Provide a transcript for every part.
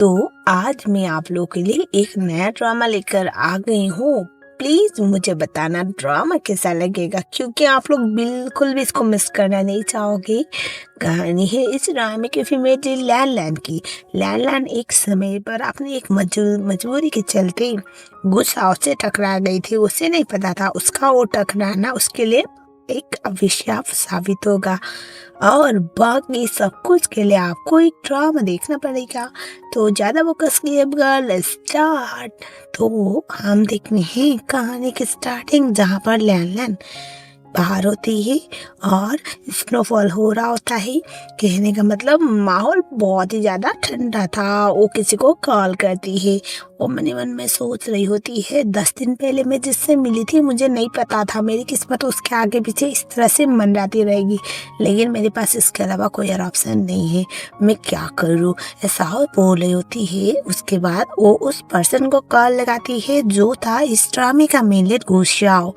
तो आज मैं आप लोगों के लिए एक नया ड्रामा लेकर आ गई हूँ। प्लीज मुझे बताना ड्रामा कैसा लगेगा, क्योंकि आप लोग बिल्कुल भी इसको मिस करना नहीं चाहोगे। कहानी है इस ड्रामे की फीमेल लैंड की। लैंड एक समय पर अपनी एक मजबूरी के चलते गुस्सा से टकरा गई थी। उसे नहीं पता था उसका वो टकराना उसके लिए एक अभिशाप साबित होगा, और बाकी सब कुछ के लिए आपको एक ड्रामा देखना पड़ेगा। तो ज़्यादा फोकस किए बगैर स्टार्ट। तो हम देखते हैं कहानी की स्टार्टिंग, जहाँ पर लैन बाहर होती है और स्नोफॉल हो रहा होता है। कहने का मतलब माहौल बहुत ही ज़्यादा ठंडा था। वो किसी को कॉल करती है। वो मन मन में सोच रही होती है, 10 दिन पहले मैं जिससे मिली थी मुझे नहीं पता था मेरी किस्मत उसके आगे पीछे इस तरह से मंडराती रहेगी, लेकिन मेरे पास इसके अलावा कोई और ऑप्शन नहीं है। मैं क्या करूँ, ऐसा हो बोल रही होती है। उसके बाद वो उस पर्सन को कॉल लगाती है जो था इस ड्रामे का मेन लीड गुशाओ।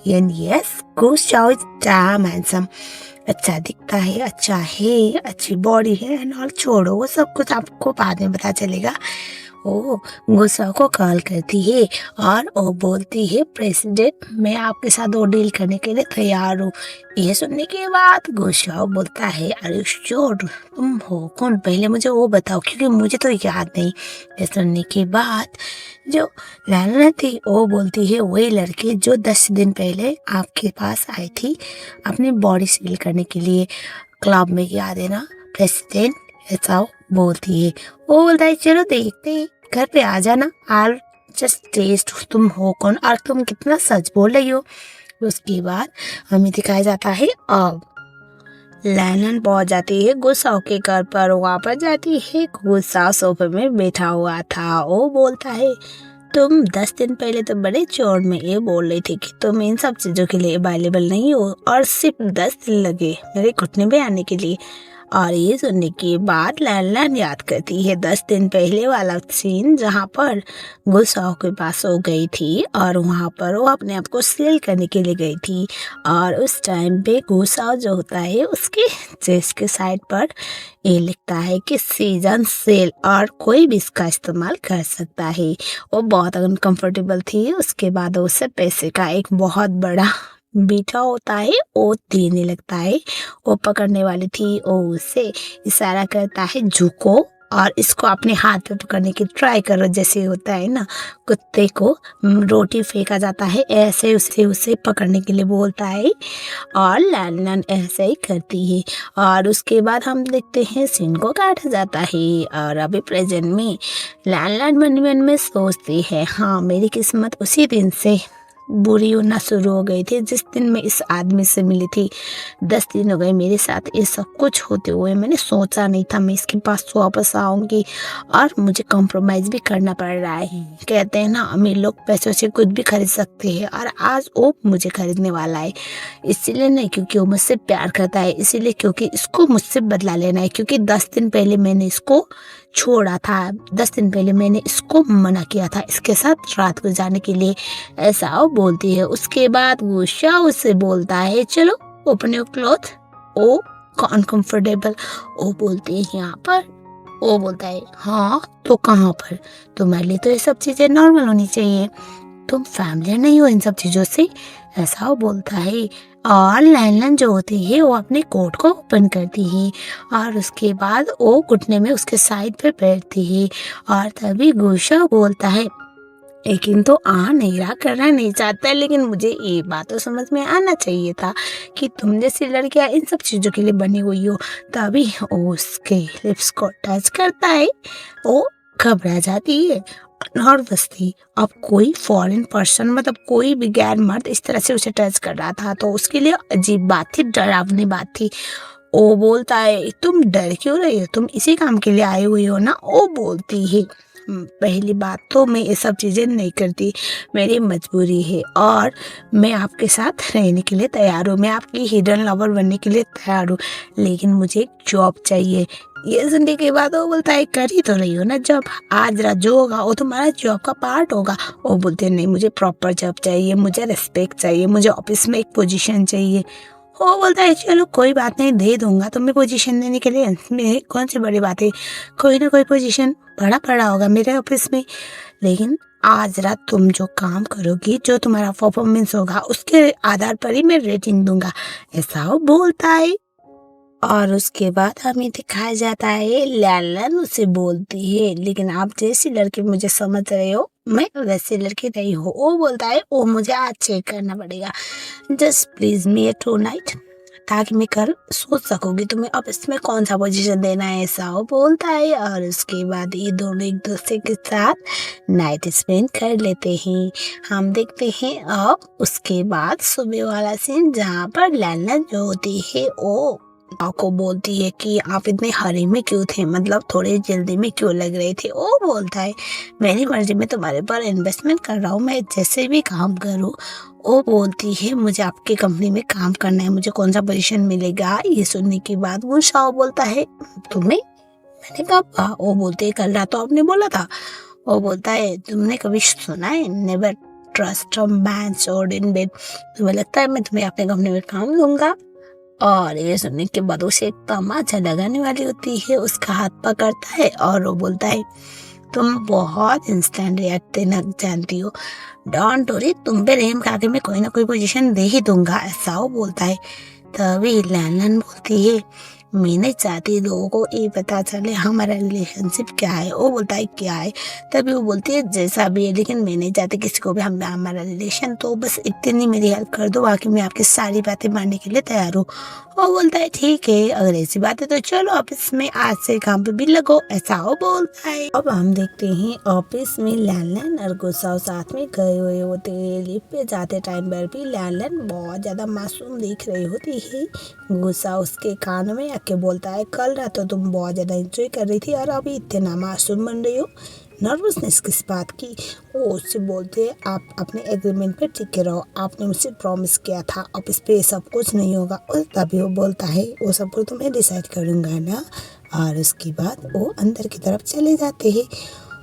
यस, गुशाओ इज डैम हैंडसम। अच्छा दिखता है, अच्छा है, अच्छी बॉडी है एंड ऑल। छोड़ो वो सब कुछ, आपको बाद में पता चलेगा। वो गुस्सा को कॉल करती है और वो बोलती है, प्रेसिडेंट मैं आपके साथ वो डील करने के लिए तैयार हूँ। ये सुनने के बाद गुस्सा बोलता है, अरे श्योर, तुम हो कौन, पहले मुझे वो बताओ क्योंकि मुझे तो याद नहीं। ये सुनने के बाद जो लाना थी वो बोलती है, वही लड़की जो 10 दिन पहले आपके पास आई थी अपनी बॉडी सील करने के लिए क्लब में, याद है ना प्रेसिडेंट, ऐसा बोलती है। वो बोलता है, चलो देखते हैं, घर पे आ जाना, आर जस्ट टेस्ट तुम हो कौन और तुम कितना सच बोल रही हो। उसके बाद हमें दिखाया जाता है अब लैनन पहुंच जाती है गुस्सा के घर पर। वहाँ पर जाती है, गुस्सा सोफे में बैठा हुआ था। वो बोलता है, तुम 10 दिन पहले तो बड़े चोर में ये बोल रही थी कि तुम इन सब चीज़ों के लिए अवेलेबल नहीं हो, और सिर्फ 10 दिन लगे मेरे घुटने पे आने के लिए। और ये सुनने के बाद लैन याद करती है 10 दिन पहले वाला सीन, जहाँ पर गुस्सा के पास हो गई थी और वहाँ पर वो अपने आप को सेल करने के लिए गई थी। और उस टाइम पे गुस्सा जो होता है उसके चेस्ट के साइड पर ये लिखता है कि सीजन सेल, और कोई भी इसका इस्तेमाल कर सकता है। वो बहुत अनकंफर्टेबल थी। उसके बाद उसे पैसे का एक बहुत बड़ा बीटा होता है वो देने लगता है। वो पकड़ने वाली थी, वो उसे इशारा करता है झुको और इसको अपने हाथ पे पकड़ने की ट्राई करो, जैसे होता है ना कुत्ते को रोटी फेंका जाता है, ऐसे उसे पकड़ने के लिए बोलता है। और लैन ऐसे ही करती है। और उसके बाद हम देखते हैं सीन को काटा जाता है। और अभी प्रेजेंट में लैन मन में सोचती है, हाँ मेरी किस्मत उसी दिन से बुरी होना शुरू हो गई थी जिस दिन मैं इस आदमी से मिली थी। 10 दिन हो गए मेरे साथ ये सब कुछ होते हुए। मैंने सोचा नहीं था मैं इसके पास वापस आऊंगी, और मुझे कॉम्प्रोमाइज़ भी करना पड़ रहा है। कहते हैं ना अमीर लोग पैसों से कुछ भी खरीद सकते हैं, और आज वो मुझे खरीदने वाला है। इसीलिए नहीं क्योंकि वो मुझसे प्यार करता है, इसीलिए क्योंकि इसको मुझसे बदला लेना है। क्योंकि 10 दिन पहले मैंने इसको छोड़ा था, 10 दिन पहले मैंने इसको मना किया था इसके साथ रात गुजारने के लिए, ऐसा वो बोलती है। उसके बाद गुस्सा उससे बोलता है, चलो open your cloth. Oh uncomfortable वो बोलती है यहाँ पर। वो बोलता है, हाँ तो कहाँ पर, तुम्हारे लिए तो ये सब चीज़ें नॉर्मल होनी चाहिए, तुम फैमिली नहीं हो इन सब चीज़ों से, ऐसा वो बोलता है। और लैन जो होती है वो अपने कोट को ओपन करती है, और उसके बाद वो घुटने में उसके साइड पे बैठती है। और तभी गुस्सा बोलता है, लेकिन तो नहीं रहा, करना नहीं चाहता, लेकिन मुझे ये बात तो समझ में आना चाहिए था कि तुम जैसी लड़कियां इन सब चीज़ों के लिए बनी हुई हो। तभी वो उसके लिप्स को टच करता है। वो घबरा जाती है, नर्वस थी। अब कोई फॉरेन पर्सन, मतलब कोई भी गैर मर्द इस तरह से उसे टच कर रहा था तो उसके लिए अजीब बात थी, डरावनी बात थी। वो बोलता है, तुम डर क्यों रही हो, तुम इसी काम के लिए आई हुई हो ना। वो बोलती है, पहली बात तो मैं ये सब चीज़ें नहीं करती, मेरी मजबूरी है, और मैं आपके साथ रहने के लिए तैयार हूँ, मैं आपकी हिडन लवर बनने के लिए तैयार हूँ, लेकिन मुझे एक जॉब चाहिए। ये सुनने के बाद वो बोलता है, कर ही तो रही हो ना जॉब, आज रात जो होगा वो तुम्हारा जॉब का पार्ट होगा। वो बोलते नहीं, मुझे प्रॉपर जॉब चाहिए, मुझे रिस्पेक्ट चाहिए, मुझे ऑफिस में एक पोजीशन चाहिए। वो बोलता है चलो कोई बात नहीं, दे दूंगा तुम्हें पोजीशन देने के लिए, मेरे कौन सी बड़ी बात है, कोई ना कोई पोजीशन बड़ा पड़ा होगा मेरे ऑफिस में, लेकिन आज रात तुम जो काम करोगी, जो तुम्हारा परफॉर्मेंस होगा, उसके आधार पर ही मैं रेटिंग दूंगा, ऐसा वो बोलता है। और उसके बाद हमें दिखाया जाता है लैलन उसे बोलती है, लेकिन आप जैसी लड़की मुझे समझ रहे हो, मैं वैसी लड़की नहीं हूँ। वो बोलता है वो मुझे आज चेक करना पड़ेगा, just please me tonight, ताकि मैं कल सोच सकूंगी तुम्हें अब इसमें कौन सा पोजीशन देना है, ऐसा वो बोलता है। और उसके बाद ये दोनों एक दूसरे के साथ नाइट स्पेंड कर लेते हैं। हम देखते हैं अब उसके बाद सुबह वाला सीन, जहाँ पर लैलन जो होती है वो को बोलती है कि आप इतने हरी में क्यों थे, मतलब थोड़ी जल्दी में क्यों लग रहे थे। वो बोलता है मेरी मर्जी में तुम्हारे पर इन्वेस्टमेंट कर रहा हूँ, मैं जैसे भी काम करूँ। वो बोलती है मुझे आपकी कंपनी में काम करना है, मुझे कौन सा पोजीशन मिलेगा। ये सुनने के बाद वो शाओ बोलता है तुम्हें, मैंने कहा वो बोलते है कल रात तो आपने बोला था। वो बोलता है तुमने कभी सुना है never trust a man sold in bed, तुम्हें लगता है मैं तुम्हें अपनी कंपनी में काम दूंगा। और ये सुनने के बाद उसे एक तमाचा लगाने वाली होती है, उसका हाथ पकड़ता है और वो बोलता है तुम बहुत इंस्टेंट रिएक्ट देना जानती हो, डोंट वरी, तुम पे रहम खा के मैं कोई ना कोई पोजीशन दे ही दूंगा, ऐसा वो बोलता है। तभी लैलन बोलती है मैं नहीं चाहती लोगों को ये पता चले हमारा रिलेशनशिप क्या है। वो बोलता है क्या है, तभी वो बोलती है जैसा भी है, लेकिन मैं नहीं चाहती किसी को भी हम हमारा रिलेशन, तो बस इतनी मेरी हेल्प कर दो, बाकी मैं आपकी सारी बातें मानने के लिए तैयार हूँ। वो बोलता है ठीक है, अगर ऐसी बात है तो चलो ऑफिस में आज से काम पे भी लगो, ऐसा वो बोलता है। अब हम देखते हैं ऑफिस में लैलन और गुस्सा साथ में गए हुए होते हैं। लिफ्ट पे जाते टाइम पर भी लैलन बहुत ज्यादा मासूम दिख रही होती है। गुस्सा उसके कान में आके बोलता है कल रात तो तुम बहुत ज्यादा एंजॉय कर रही थी और अभी इतना मासूम बन रही हो, नर्वसनेस किस बात की। वो उससे बोलते हैं आप अपने एग्रीमेंट पे टिके रहो, आपने मुझसे प्रॉमिस किया था, अब इस पे सब कुछ नहीं होगा। और तभी वो बोलता है वो सब कुछ तो मैं डिसाइड करूँगा ना। और उसके बाद वो अंदर की तरफ चले जाते हैं।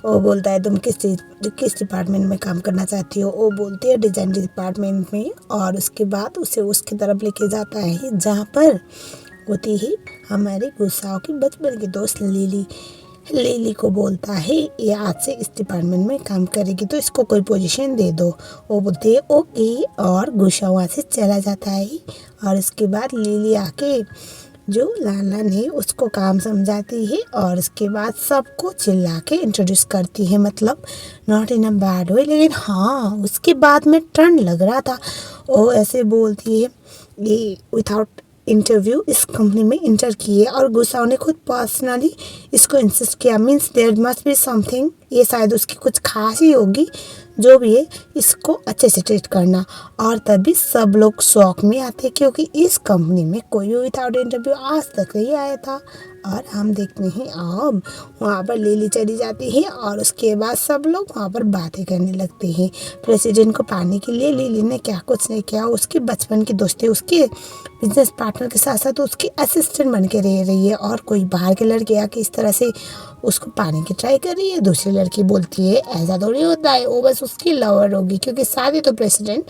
वो बोलता है तुम किस डिपार्टमेंट में काम करना चाहती हो। वो बोलती है डिजाइन डिपार्टमेंट में। और उसके बाद उसे उसकी तरफ लेके जाता है जहाँ पर होती है हमारे गुस्साओं की बचपन की दोस्त लिली। लिली को बोलता है ये आज से इस डिपार्टमेंट में काम करेगी तो इसको कोई पोजीशन दे दो। वो बोलती है ओके, और गुस्सा वहाँ से चला जाता है। और उसके बाद लिली आके जो लैलन है उसको काम समझाती है और उसके बाद सबको चिल्ला के इंट्रोड्यूस करती है, मतलब not in a bad way, लेकिन हाँ उसके बाद में टर्न लग रहा था। वो ऐसे बोलती है ये विथआउट इंटरव्यू इस कंपनी में इंटर किए और गुस्सा ने खुद पर्सनली इसको इंसिस्ट किया, means there must be something, ये शायद उसकी कुछ खास ही होगी, जो भी है इसको अच्छे से ट्रीट करना। और तभी सब लोग शौक में आते क्योंकि इस कंपनी में कोई भी विदाउट इंटरव्यू आज तक नहीं आया था। और हम देखते हैं अब वहाँ पर लिली चली जाती है और उसके बाद सब लोग वहाँ पर बातें करने लगते हैं। प्रेसिडेंट को पाने के लिए लिली ने क्या कुछ नहीं किया, उसकी बचपन की दोस्ती उसके बिजनेस पार्टनर के साथ साथ उसकी असिस्टेंट बन के रह रही है और कोई बाहर के लड़के आके इस तरह से उसको पाने की ट्राई कर रही है। दूसरी लड़की बोलती है ऐसा थोड़ी होता है, वो बस उसकी लवर होगी क्योंकि शादी तो प्रेसिडेंट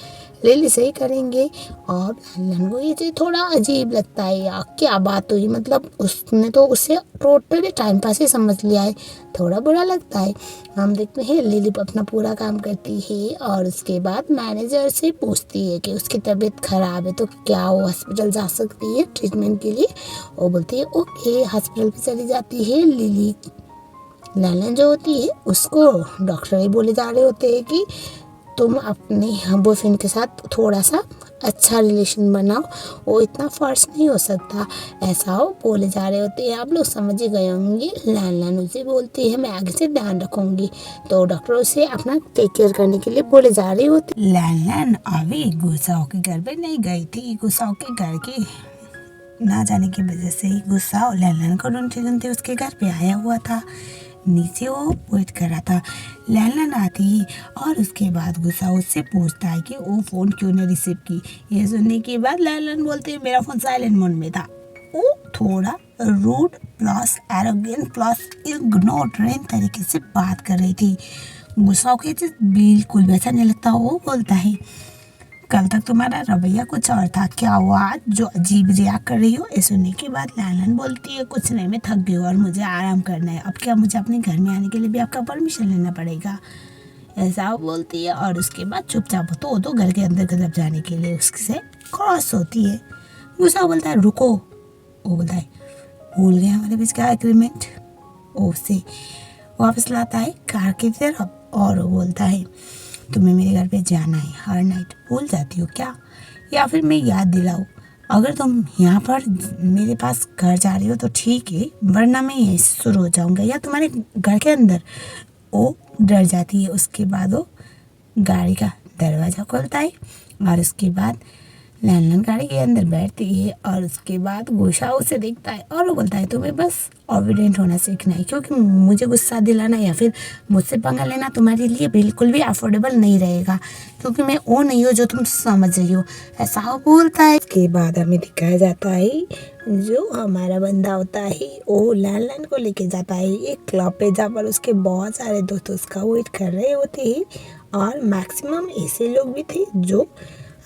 लिली से ही करेंगे। और लैलन को ये चीज़ थोड़ा अजीब लगता है, यार क्या बात हुई, मतलब उसने तो उसे टोटली टाइम पास ही समझ लिया है, थोड़ा बुरा लगता है। हम देखते हैं लिली अपना पूरा काम करती है और उसके बाद मैनेजर से पूछती है कि उसकी तबीयत खराब है तो क्या वो हॉस्पिटल जा सकती है ट्रीटमेंट के लिए। वो बोलती है ओके, हॉस्पिटल पे चली जाती है लिली। लैलन जो होती है उसको डॉक्टर ही बोले जा रहे होते हैं कि तुम अपने बॉयफ्रेंड के साथ थोड़ा सा अच्छा रिलेशन बनाओ, वो इतना फर्ज नहीं हो सकता, ऐसा वो बोले जा रहे होते हैं। आप लोग समझ ही गए होंगे। लैलन उसे बोलती है मैं आगे से ध्यान रखूंगी, तो डॉक्टर उसे अपना टेक केयर करने के लिए बोले जा रही होती। लैलन अभी गुस्साओं के घर पे नहीं गई थी, गुस्साओं के घर के ना जाने की वजह से ही गुस्सा लैलन को ढूंढते ढूंढते उसके घर पे आया हुआ था। नीचे वो वेट कर रहा था। लैलन आती ही और उसके बाद गुस्सा उससे पूछता है कि वो फ़ोन क्यों नहीं रिसीव की। ये सुनने के बाद लैलन बोलते हैं मेरा फ़ोन साइलेंट मोड में था। वो थोड़ा rude plus arrogant plus ignorant तरीके से बात कर रही थी। गुस्सा को ये चीज़ बिल्कुल वैसा नहीं लगता। वो बोलता है कल तक तुम्हारा रवैया कुछ और था, क्या हुआ आज जो अजीब रिएक्ट कर रही हो? ये सुनने के बाद लैलन बोलती है कुछ नहीं, मैं थक गई हूँ और मुझे आराम करना है। अब क्या मुझे अपने घर में आने के लिए भी आपका परमिशन लेना पड़ेगा? ऐसा बोलती है और उसके बाद चुपचाप तो घर के अंदर की तरफ जाने के लिए उससे क्रॉस होती है। गुस्सा बोलता है रुको। वो बोलता है भूल गए हमारे बीच का एग्रीमेंट। वो उसे वापस लाता है कार की तरफ और वो बोलता है तुम्हें मेरे घर पे जाना है, हर नाइट भूल जाती हो क्या? या फिर मैं याद दिलाऊं? अगर तुम यहाँ पर मेरे पास घर जा रही हो तो ठीक है, वरना मैं यहीं से शुरू हो जाऊँगा या तुम्हारे घर के अंदर। वो डर जाती है। उसके बाद वो गाड़ी का दरवाज़ा खोलता है और उसके बाद लैलन गाड़ी के अंदर बैठती है और उसके बाद गुस्सा उसे देखता है और वो बोलता है तुम्हें बस ऑबिडेंट होना सीखना है, क्योंकि मुझे गुस्सा दिलाना या फिर मुझसे पंगा लेना तुम्हारे लिए बिल्कुल भी अफोर्डेबल नहीं रहेगा, क्योंकि मैं वो नहीं हूँ जो तुम समझ रही हो। ऐसा वो बोलता है। इसके बाद हमें दिखाया जाता है जो हमारा बंदा होता है वो लैलन को लेके जाता है एक क्लब पे, जहाँ पर उसके बहुत सारे दोस्त उसका वेट कर रहे होते हैं और मैक्सिमम ऐसे लोग भी थे जो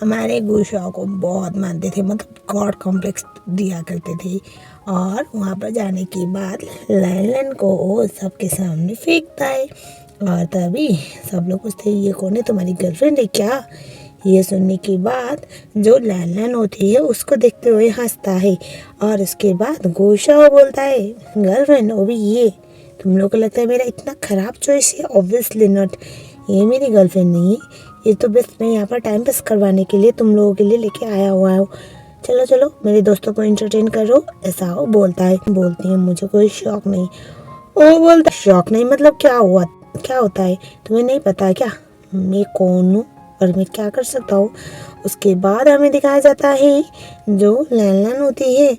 हमारे गुस्सा को बहुत मानते थे, मतलब गॉड कॉम्प्लेक्स दिया करते थे। और वहाँ पर जाने के बाद लैलन को वो सबके सामने फेंकता है और तभी सब लोग पूछते हैं ये कौन है, तुम्हारी गर्लफ्रेंड है क्या? ये सुनने के बाद जो लैलन होती है उसको देखते हुए हंसता है और उसके बाद गुस्सा बोलता है गर्लफ्रेंड वो भी ये? तुम लोग को लगता है मेरा इतना ख़राब चॉइस है? ऑब्वियसली नॉट, ये मेरी गर्लफ्रेंड नहीं है, ये तो बस मैं यहाँ पर टाइम पास करवाने के लिए तुम लोगों के लिए लेके आया हुआ हूँ। चलो चलो मेरे दोस्तों को एंटरटेन करो। ऐसा वो बोलता है। बोलती है मुझे कोई शौक नहीं। वो बोलता है शौक नहीं मतलब क्या हुआ, क्या होता है तुम्हें नहीं पता क्या मैं कौन हूँ और मैं क्या कर सकता हूँ? उसके बाद हमें दिखाया जाता है जो लैलन होती है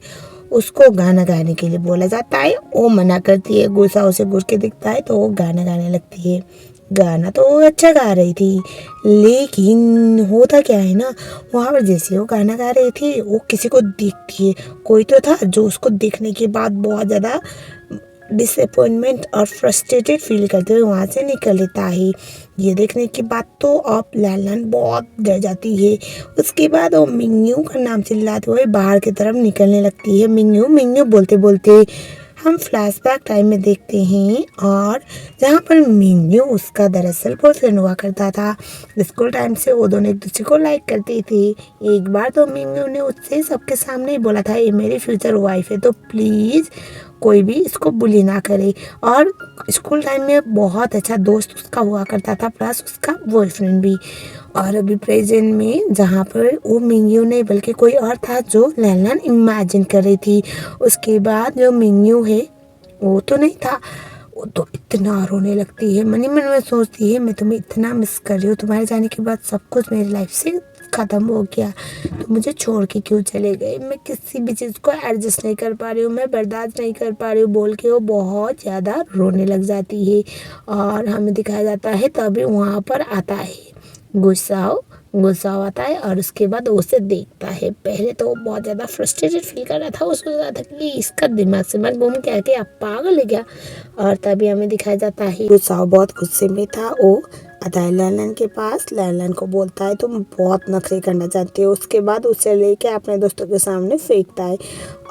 उसको गाना गाने के लिए बोला जाता है। वो मना करती है। गुस्सा उसे घूर के दिखता है तो वो गाना गाने लगती है। गाना तो वो अच्छा गा रही थी, लेकिन होता क्या है ना, वहाँ पर जैसे वो गाना गा रही थी वो किसी को देखती है। कोई तो था जो उसको देखने के बाद बहुत ज़्यादा डिसअपॉइंटमेंट और फ्रस्ट्रेटेड फील करते हुए वहाँ से निकल लेता है। ये देखने के बाद तो अब लैलन बहुत डर जाती है। उसके बाद वो मिंगयू का नाम चिल्लाते हुए बाहर की तरफ निकलने लगती है। मिंगयू मिंगयू बोलते बोलते हम फ्लैशबैक टाइम में देखते हैं और जहाँ पर मिंगयू उसका दरअसल बॉयफ्रेंड हुआ करता था। स्कूल टाइम से वो दोनों एक दूसरे को लाइक करती थी। एक बार तो मिंगयू ने उससे सबके सामने ही बोला था ये मेरी फ्यूचर वाइफ है तो प्लीज़ कोई भी इसको बुली ना करे। और स्कूल टाइम में बहुत अच्छा दोस्त उसका हुआ करता था, प्लस उसका बॉयफ्रेंड भी। और अभी प्रेजेंट में जहाँ पर वो मिंगयू नहीं बल्कि कोई और था जो लैलन इमेजिन कर रही थी। उसके बाद जो मिंगयू है वो तो नहीं था, वो तो इतना रोने लगती है, मन ही मन में सोचती है मैं तुम्हें इतना मिस कर रही हूँ, तुम्हारे जाने के बाद सब कुछ मेरी लाइफ से ख़त्म हो गया, तो मुझे छोड़ के क्यों चले गए, मैं किसी भी चीज़ को एडजस्ट नहीं कर पा रही हूँ, मैं बर्दाश्त नहीं कर पा रही हूँ बोल के वो बहुत ज़्यादा रोने लग जाती है। और हमें दिखाया जाता है तभी वहाँ पर आता है गुस्सा आता है और उसके बाद वो उसे देखता है। पहले तो वो बहुत ज़्यादा फ्रस्ट्रेटेड फील कर रहा था, वो सोच रहा था कि इसका दिमाग से मन घूम के आके अब पागल है क्या। और तभी हमें दिखाया जाता है गुस्सा बहुत गुस्से में था। वो आता है लैलन के पास, लैलन को बोलता है तुम बहुत नखरे करना चाहते हो। उसके बाद उसे लेके अपने दोस्तों के सामने फेंकता है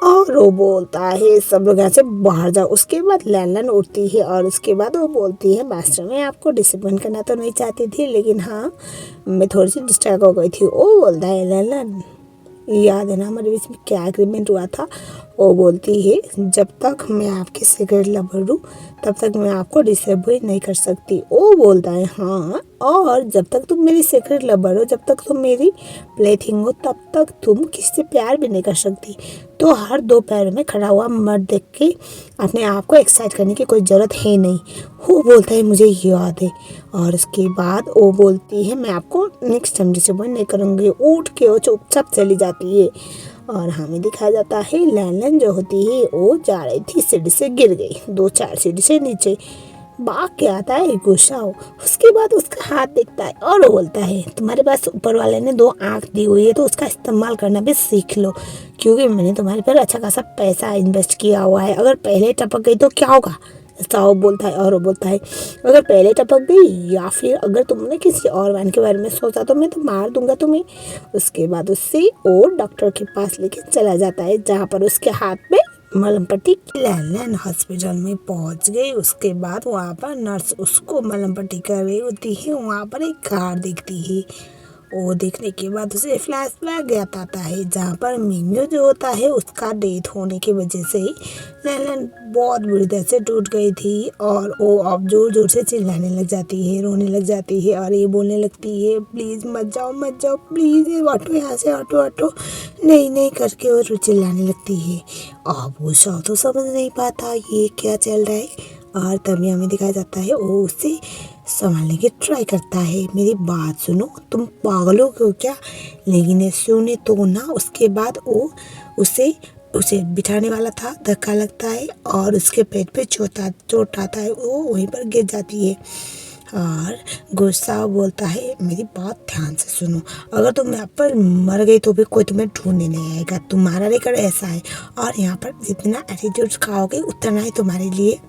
और वो बोलता है सब लोग यहाँ से बाहर जाओ। उसके बाद लैलन उठती है और उसके बाद वो बोलती है मास्टर मैं आपको डिसिप्लिन करना तो नहीं चाहती थी, लेकिन हाँ मैं थोड़ी सी डिस्ट्रैक्ट हो गई थी। वो बोलता है लैलन याद है ना हमारे बीच में क्या एग्रीमेंट हुआ था? वो बोलती है जब तक मैं आपकी सिगरेट लवर हूँ तब तक मैं आपको डिसअपॉइंट नहीं कर सकती। वो बोलता है हाँ, और जब तक तुम मेरी सिगरेट लवर हो, जब तक तुम मेरी प्लेथिंग हो, तब तक तुम किसी से प्यार भी नहीं कर सकती। तो हर दो पैरों में खड़ा हुआ मर्द देख के अपने आप को एक्साइट करने की कोई ज़रूरत है नहीं। वो बोलता है मुझे याद है। और उसके बाद वो बोलती है मैं आपको नेक्स्ट टाइम डिसअपॉइंट नहीं करूँगी। उठ के वो चुपचाप चली जाती है। और हमें दिखाया जाता है लैलन जो होती है वो जा रही थी, सीढ़ी से गिर गई 2-4 सीढ़ी से नीचे। भाग के आता है गुस्सा। उसके बाद उसका हाथ दिखता है और वो बोलता है तुम्हारे पास ऊपर वाले ने 2 आँख दी हुई है तो उसका इस्तेमाल करना भी सीख लो, क्योंकि मैंने तुम्हारे पर अच्छा खासा पैसा इन्वेस्ट किया हुआ है, अगर पहले टपक गई तो क्या होगा, साहब बोलता है और वो बोलता है अगर पहले टपक गई या फिर अगर तुमने किसी और मैन के बारे में सोचा तो मैं तो मार दूंगा तुम्हें। उसके बाद उससे वो डॉक्टर के पास लेके चला जाता है जहाँ पर उसके हाथ में मलहम पट्टी। लैन हॉस्पिटल में पहुंच गई। उसके बाद वहाँ पर नर्स उसको मलहम पट्टी कर रही होती है। वहाँ पर एक कार दिखती है। वो देखने के बाद उसे फ्लैशबैक याद आता है जहाँ पर मिंगो जो होता है उसका डेथ होने की वजह से लैलन बहुत बुरी तरह से टूट गई थी और वो अब जोर जोर से चिल्लाने लग जाती है, रोने लग जाती है और ये बोलने लगती है प्लीज़ मत जाओ प्लीज़ हटो यहाँ से, हटो नहीं नहीं करके वो चिल्लाने लगती है। अब वो शव तो समझ नहीं पाता ये क्या चल रहा है और तभी हमें दिखाया जाता है वो उससे संभालने की ट्राई करता है। मेरी बात सुनो, तुम पागल हो क्यों क्या? लेकिन ये सुने तो ना। उसके बाद वो उसे बिठाने वाला था, धक्का लगता है और उसके पेट पे चोट आता है। वो वहीं पर गिर जाती है और गुस्सा बोलता है मेरी बात ध्यान से सुनो, अगर तुम यहाँ पर मर गई तो भी कोई तुम्हें ढूंढने नहीं आएगा। तुम्हारा रिकॉर्ड ऐसा है और यहाँ पर जितना एटीट्यूड खाओगे उतना ही तुम्हारे लिए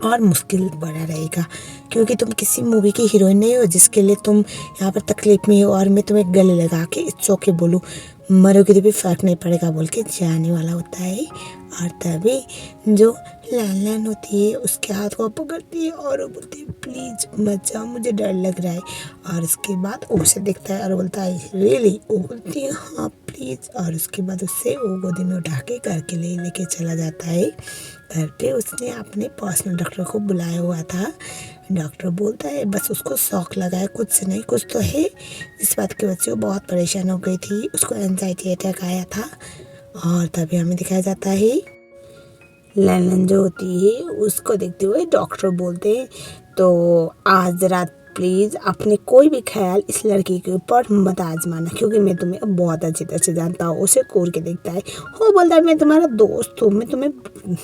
और मुश्किल बना रहेगा, क्योंकि तुम किसी मूवी की हीरोइन नहीं हो जिसके लिए तुम यहाँ पर तकलीफ में हो और मैं तुम्हें गले लगा के इट्स ओके बोलूँ, मरोगे तो भी फर्क नहीं पड़ेगा बोल के जाने वाला होता है। और तभी जो लैन होती है उसके हाथ को पकड़ती है और वो बोलती है प्लीज़ मत जाओ, मुझे डर लग रहा है। और उसके बाद उसे देखता है और बोलता है रियली? वो बोलती है हाँ प्लीज़। और उसके बाद उससे वो गोदी में उठा के घर के लिए लेके चला जाता है। घर पे उसने अपने पर्सनल डॉक्टर को बुलाया हुआ था। डॉक्टर बोलता है बस उसको शौक लगा है, कुछ नहीं कुछ तो है। इस बात की वजह से वो बहुत परेशान हो गई थी, उसको एंजाइटी अटैक आया था। और तभी हमें दिखाया जाता है लैलन जो होती है उसको देखते हुए डॉक्टर बोलते हैं तो आज रात प्लीज़ अपने कोई भी ख्याल इस लड़की के ऊपर मत आजमाना, क्योंकि मैं तुम्हें बहुत अच्छी तरह से जानता हूँ। उसे कोर के देखता है, वो बोलता है मैं तुम्हारा दोस्त हूँ, मैं तुम्हें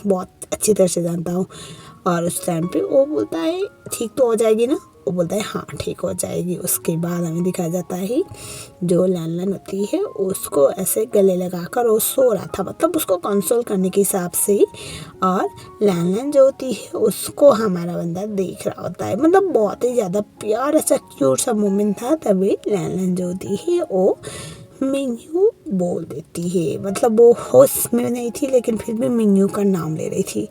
बहुत अच्छी तरह से जानता हूँ। और उस टाइम पे वो बोलता है ठीक तो हो जाएगी ना? वो बोलता है हाँ ठीक हो जाएगी। उसके बाद हमें दिखाया जाता है जो लैलन होती है उसको ऐसे गले लगाकर वो सो रहा था, मतलब उसको कंसोल करने के हिसाब से। और लैलन जो होती है उसको हमारा बंदा देख रहा होता है, मतलब बहुत ही ज़्यादा प्यार ऐसा क्यूट सा मोमेंट था। तभी लैलन जो होती है वो मिन्यू बोल देती है, मतलब वो होश में नहीं थी लेकिन फिर भी मिन्यू का नाम ले रही थी।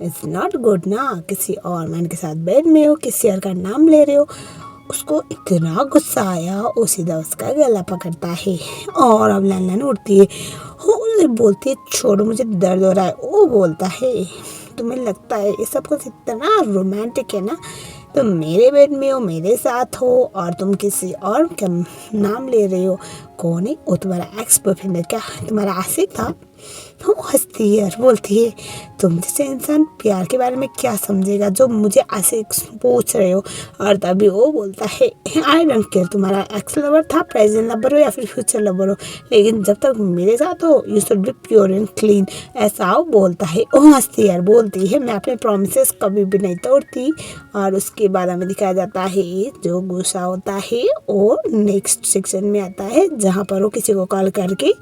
इट्स नॉट गुड ना, किसी और मैन के साथ बेड में हो, किसी और का नाम ले रहे हो। उसको इतना गुस्सा आया वो सीधा उसका गला पकड़ता है और अब लैलन उठती है, वो बोलती है छोड़ो मुझे दर्द हो रहा है। वो बोलता है तुम्हें लगता है ये सब कुछ इतना रोमांटिक है ना, तुम मेरे बेड में हो, मेरे साथ हो और तुम किसी और का नाम ले रहे हो। कौन है? वो तुम्हारा एक्स बॉयफ्रेंड है क्या? तुम्हारा आशिक था? वो हंसती है और बोलती है तुम जैसे इंसान प्यार के बारे में क्या समझेगा जो मुझे ऐसे पूछ रहे हो। और तभी वो बोलता है आई डोंट केयर तुम्हारा एक्स लवर था, प्रेजेंट लवर हो या फिर फ्यूचर लवर हो, लेकिन जब तक मेरे साथ हो you should be pure and clean. ऐसा वो बोलता है। वो हंसती है और बोलती है मैं अपने प्रोमिसेस कभी भी नहीं तोड़ती। और उसके बाद हमें दिखाया जाता है जो गुस्सा होता है वो नेक्स्ट सेक्शन में आता है जहाँ पर वो किसी को कॉल करके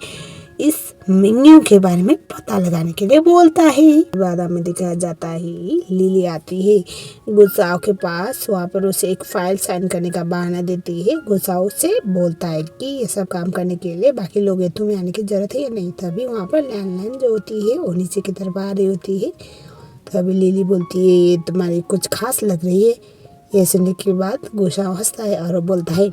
इस मेन्यू के बारे में पता लगाने के लिए बोलता है। बाद में दिखाया जाता है लिली आती है गुस्साओ के पास, वहाँ पर उसे एक फाइल साइन करने का बहाना देती है। गुस्साओ से बोलता है कि ये सब काम करने के लिए बाकी लोग ये तुम्हें आने की जरूरत है या नहीं। तभी वहाँ पर लैंडलाइन जो होती है वो नीचे की तरफ आ रही होती है। तभी लिली बोलती है ये तुम्हारी कुछ खास लग रही है। ये सुनने के बाद गुस्साओ हंसता है और बोलता है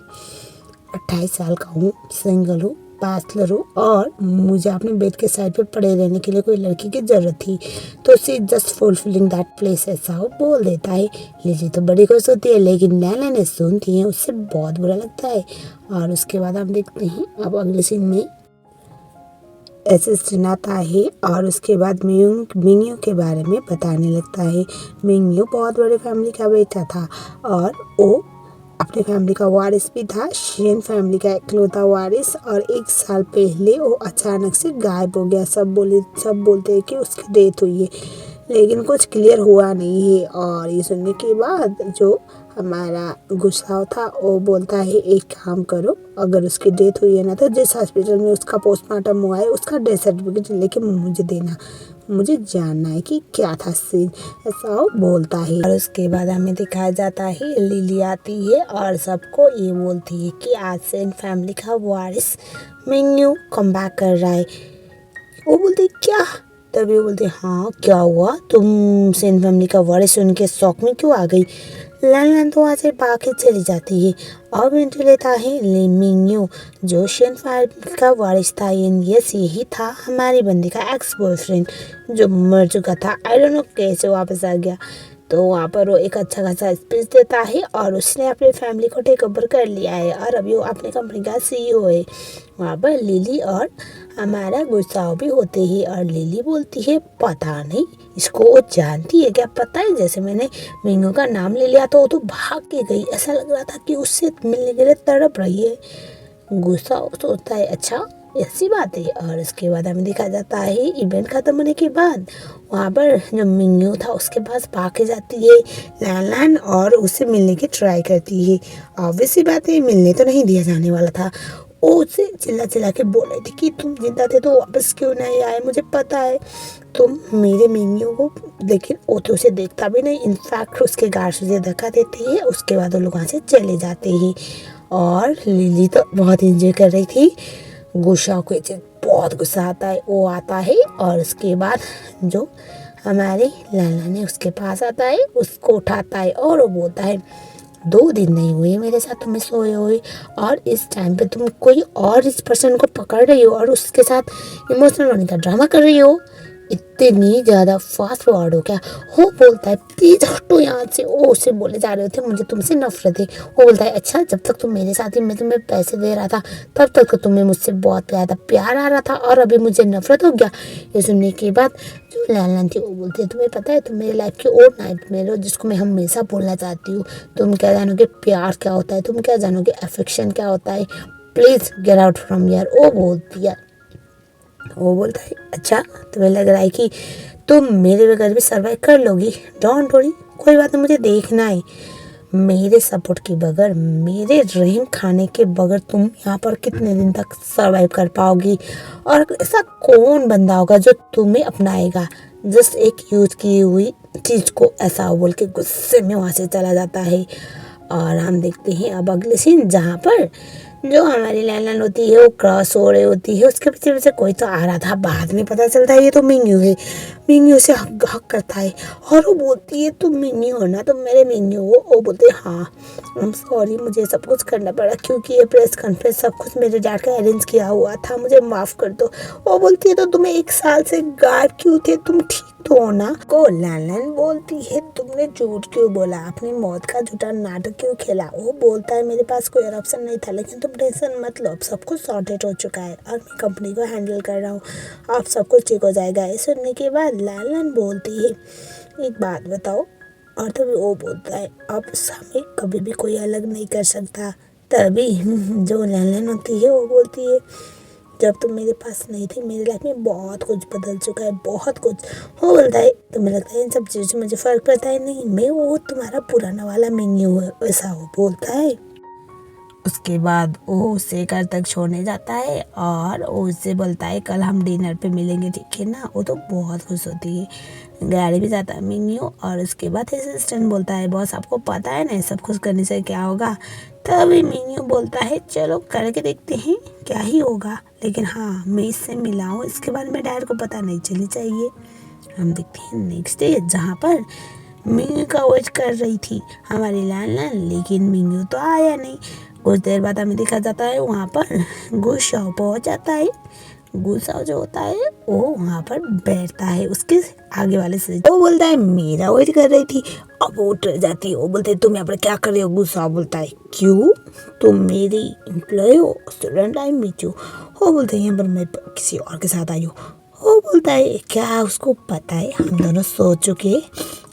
28 साल का हूँ, सिंगल हूँ, बैचलर हूँ और मुझे अपने बेड के साइड पे पड़े रहने के लिए कोई लड़की की ज़रूरत थी, तो सी जस्ट फुलफिलिंग दैट प्लेस, ऐसा वो बोल देता है। लिली तो बड़ी खुश होती है लेकिन नैना ने सुनती है उससे बहुत बुरा लगता है। और उसके बाद हम देखते हैं अब अगले सीन में असिस्टेंट आता है और उसके बाद मिंगयू के बारे में बताने लगता है। मिंगयू बहुत बड़ी फैमिली का बेटा था और वो अपने फैमिली का वारिस भी था, शेन फैमिली का इकलौता वारिस। और 1 साल पहले वो अचानक से गायब हो गया। सब बोलते हैं कि उसकी डेथ हुई है लेकिन कुछ क्लियर हुआ नहीं है। और ये सुनने के बाद जो हमारा गुस्सा था वो बोलता है एक काम करो, अगर उसकी डेथ हुई है ना तो जिस हॉस्पिटल में उसका पोस्टमार्टम हुआ है उसका डेथ सर्टिफिकेट लेके मुझे देना। मुझे जानना है कि क्या था सीन, ऐसा वो बोलता है। और उसके बाद हमें दिखाया जाता है लिली आती है और सबको ये बोलती है कि आज से इन फैमिली का वारिस मिंगू कम बैक कर रहा है। वो बोलती क्या? तभी वो बोलते हाँ क्या हुआ, तुम सेन फैमिली का वारिस सुन के शौक में क्यों आ गई? लैन तो वहाँ से भाग के चली जाती है। अब एंट्री लेता है ली मिंगयू जो सेन फैमिली का वारिस था। यस यही था हमारी बंदी का एक्स बॉयफ्रेंड जो मर चुका था। आई डोंट नो कैसे वापस आ गया। तो वहाँ पर वो एक अच्छा खासा स्पीच देता है और उसने अपनी फैमिली को टेक ओवर कर लिया है और अभी वो अपनी कंपनी का सीईओ है। वहाँ पर लिली और हमारा गुस्साओ भी होते हैं और लिली बोलती है पता नहीं इसको वो जानती है क्या, पता है जैसे मैंने मिंगू का नाम ले लिया तो वो तो भाग के गई, ऐसा लग रहा था कि उससे मिलने के लिए तड़प रही है। गुस्सा सोचता है अच्छा ऐसी बात है। और उसके बाद हमें दिखा जाता है इवेंट खत्म होने के बाद वहाँ पर जो मिंगू था उसके पास भागे जाती है लैन लैन और उससे मिलने की ट्राई करती है। ऑब्वियस सी बात है मिलने तो नहीं दिया जाने वाला था। वो उससे चिल्ला चिल्ला के बोल रही थी कि तुम जिंदा थे तो वापस क्यों नहीं आए, मुझे पता है तुम मेरे मिंगू को। लेकिन वो तो उसे देखता भी नहीं, इनफैक्ट उसके गार्ड से धक्का देती है। उसके बाद वो लोग वहाँ से चले जाते हैं और लिली तो बहुत इंजॉय कर रही थी। गुस्सा को बहुत गुस्सा आता है, वो आता है और उसके बाद जो हमारे लाला ने उसके पास आता है उसको उठाता है और वो बोलता है 2 दिन नहीं हुए मेरे साथ तुम्हें सोए हुए और इस टाइम पे तुम कोई और इस पर्सन को पकड़ रही हो और उसके साथ इमोशनल होने का ड्रामा कर रही हो। इतनी ज़्यादा फास्ट फॉरवर्ड हो क्या? वो बोलता है प्लीज़ हटो यहाँ से। वो उसे बोले जा रहे थे मुझे तुमसे नफरत है। वो बोलता है अच्छा जब तक तुम मेरे साथ ही मैं तुम्हें पैसे दे रहा था तब तक तो तुम्हें मुझसे बहुत प्यार आ रहा था और अभी मुझे नफरत हो गया। ये सुनने के बाद जो लैन थी वो बोलती है तुम्हें पता है तुम मेरी लाइफ की और नाइटमेयर हो जिसको मैं हमेशा बोलना चाहती हूँ। तुम क्या जानोगे प्यार क्या होता है, तुम क्या जानोगे अफेक्शन क्या होता है, please get out from here. वो बोलती है, वो बोलता है अच्छा तुम्हें लग रहा है कि तुम मेरे बगैर भी सर्वाइव कर लोगी, डोंट वरी कोई बात नहीं, मुझे देखना है मेरे सपोर्ट के बगैर मेरे रहम खाने के बगैर तुम यहाँ पर कितने दिन तक सर्वाइव कर पाओगी और ऐसा कौन बंदा होगा जो तुम्हें अपनाएगा। जस्ट एक यूज की हुई चीज़ को ऐसा बोल के गुस्से में वहाँ से चला जाता है। और हम देखते हैं अब अगले सीन जहाँ पर जो हमारी लैलन होती है वो क्रॉस हो रही होती है, उसके पीछे पीछे कोई तो आ रहा था। बाद में पता चलता है ये तो मिंगू है। मिंगू से हक हक करता है और वो बोलती है तुम मिंगू हो ना, तुम मेरे मिंगू हो। वो बोलते हैं हाँ आई एम सॉरी मुझे सब कुछ करना पड़ा क्योंकि ये प्रेस कॉन्फ्रेंस सब कुछ मेरे डैड का अरेंज किया हुआ था, मुझे माफ़ कर दो। वो बोलती है तो तुम्हें 1 साल से गायब क्यों थे, तुम ठीक तो हो ना? को लैलन बोलती है तुमने झूठ क्यों बोला, अपनी मौत का झूठा नाटक क्यों खेला? वो बोलता है मेरे पास कोई और ऑप्शन नहीं था लेकिन तुम टेंशन मत लो, अब सब कुछ सॉर्टेड हो चुका है और मैं कंपनी को हैंडल कर रहा हूँ, अब सब कुछ ठीक हो जाएगा। ये सुनने के बाद लैलन बोलती है एक बात बताओ, और तभी वो बोलता है अब हमें कभी भी कोई अलग नहीं कर सकता। तभी जो लैलन होती है वो बोलती है जब तुम मेरे पास नहीं थी मेरी लाइफ में बहुत कुछ बदल चुका है, बहुत कुछ। वो बोलता है तुम्हें लगता है इन सब चीज़ों से मुझे फ़र्क पड़ता है? नहीं, मैं वो तुम्हारा पुराना वाला मेन्यू है, वैसा वो बोलता है। उसके बाद वो उसे घर तक छोड़ने जाता है और वो उससे बोलता है कल हम डिनर पे मिलेंगे ठीक है ना। वो तो बहुत खुश होती है, गाड़ी भी जाता है मेन्यू। और उसके बाद असिस्टेंट बोलता है बॉस आपको पता है ना सब कुछ करने से क्या होगा? तभी मेन्यू बोलता है चलो करके देखते हैं क्या ही होगा, लेकिन हाँ मैं इससे मिला हूँ इसके बारे में डैड को पता नहीं चलनी चाहिए। हम देखते हैं नेक्स्ट डे जहाँ पर मिंगू का वेट कर रही थी हमारी लैन, लेकिन मिंगू तो आया नहीं। कुछ देर बाद हमें देखा जाता है वहाँ पर गुस्सा पहुँच जाता है। गुस्सा जो होता है वो वहाँ पर बैठता है उसके आगे वाले से। वो बोलता है मेरा वेट कर रही थी। अब वो डर जाती है, वो बोलते है तुम यहाँ पर क्या कर रहे हो? गुस्सा बोलता है क्यों, तुम मेरी एम्प्लॉय हो, स्टूडेंट आई मीट यू। वो बोलते हैं यहाँ पर मैं किसी और के साथ आई हूँ। वो बोलता है क्या उसको पता है हम दोनों सो चुके?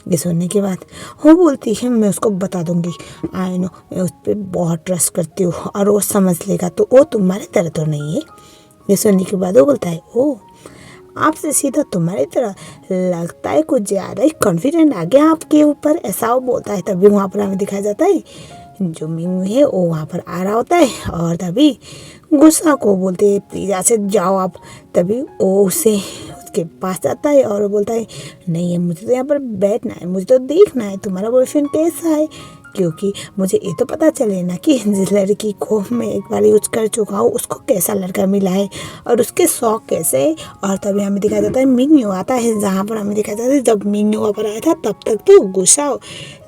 ये सुनने के बाद वो बोलती है मैं उसको बता दूंगी, आई नो मैं उस पर बहुत ट्रस्ट करती हूँ और वो समझ लेगा, तो वो तुम्हारी तरह तो नहीं है। ये सुनने के बाद वो बोलता है ओ आपसे सीधा तुम्हारी तरह, लगता है कुछ ज़्यादा ही कॉन्फिडेंट आ गया आपके ऊपर, ऐसा वो बोलता है। तभी वहाँ पर हमें दिखाया जाता है जो मिंगू है वो वहाँ पर आ रहा होता है और तभी गुस्सा को बोलते हैं प्लीज़ यहाँ से जाओ आप। तभी वो उसे उसके पास जाता है और वो बोलता है नहीं, मुझे तो यहाँ पर बैठना है, मुझे तो देखना है तुम्हारा बॉयफ्रेंड कैसा है, क्योंकि मुझे ये तो पता चले ना कि जिस लड़की को मैं एक बार यूज कर चुका हूँ उसको कैसा लड़का मिला है और उसके शौक कैसे है। और तभी हमें दिखाया जाता है मिंगन्यू आता है, जहाँ पर हमें दिखाया जाता है जब मिंगन्यू वहाँ पर आया था तब तक तो गुस्सा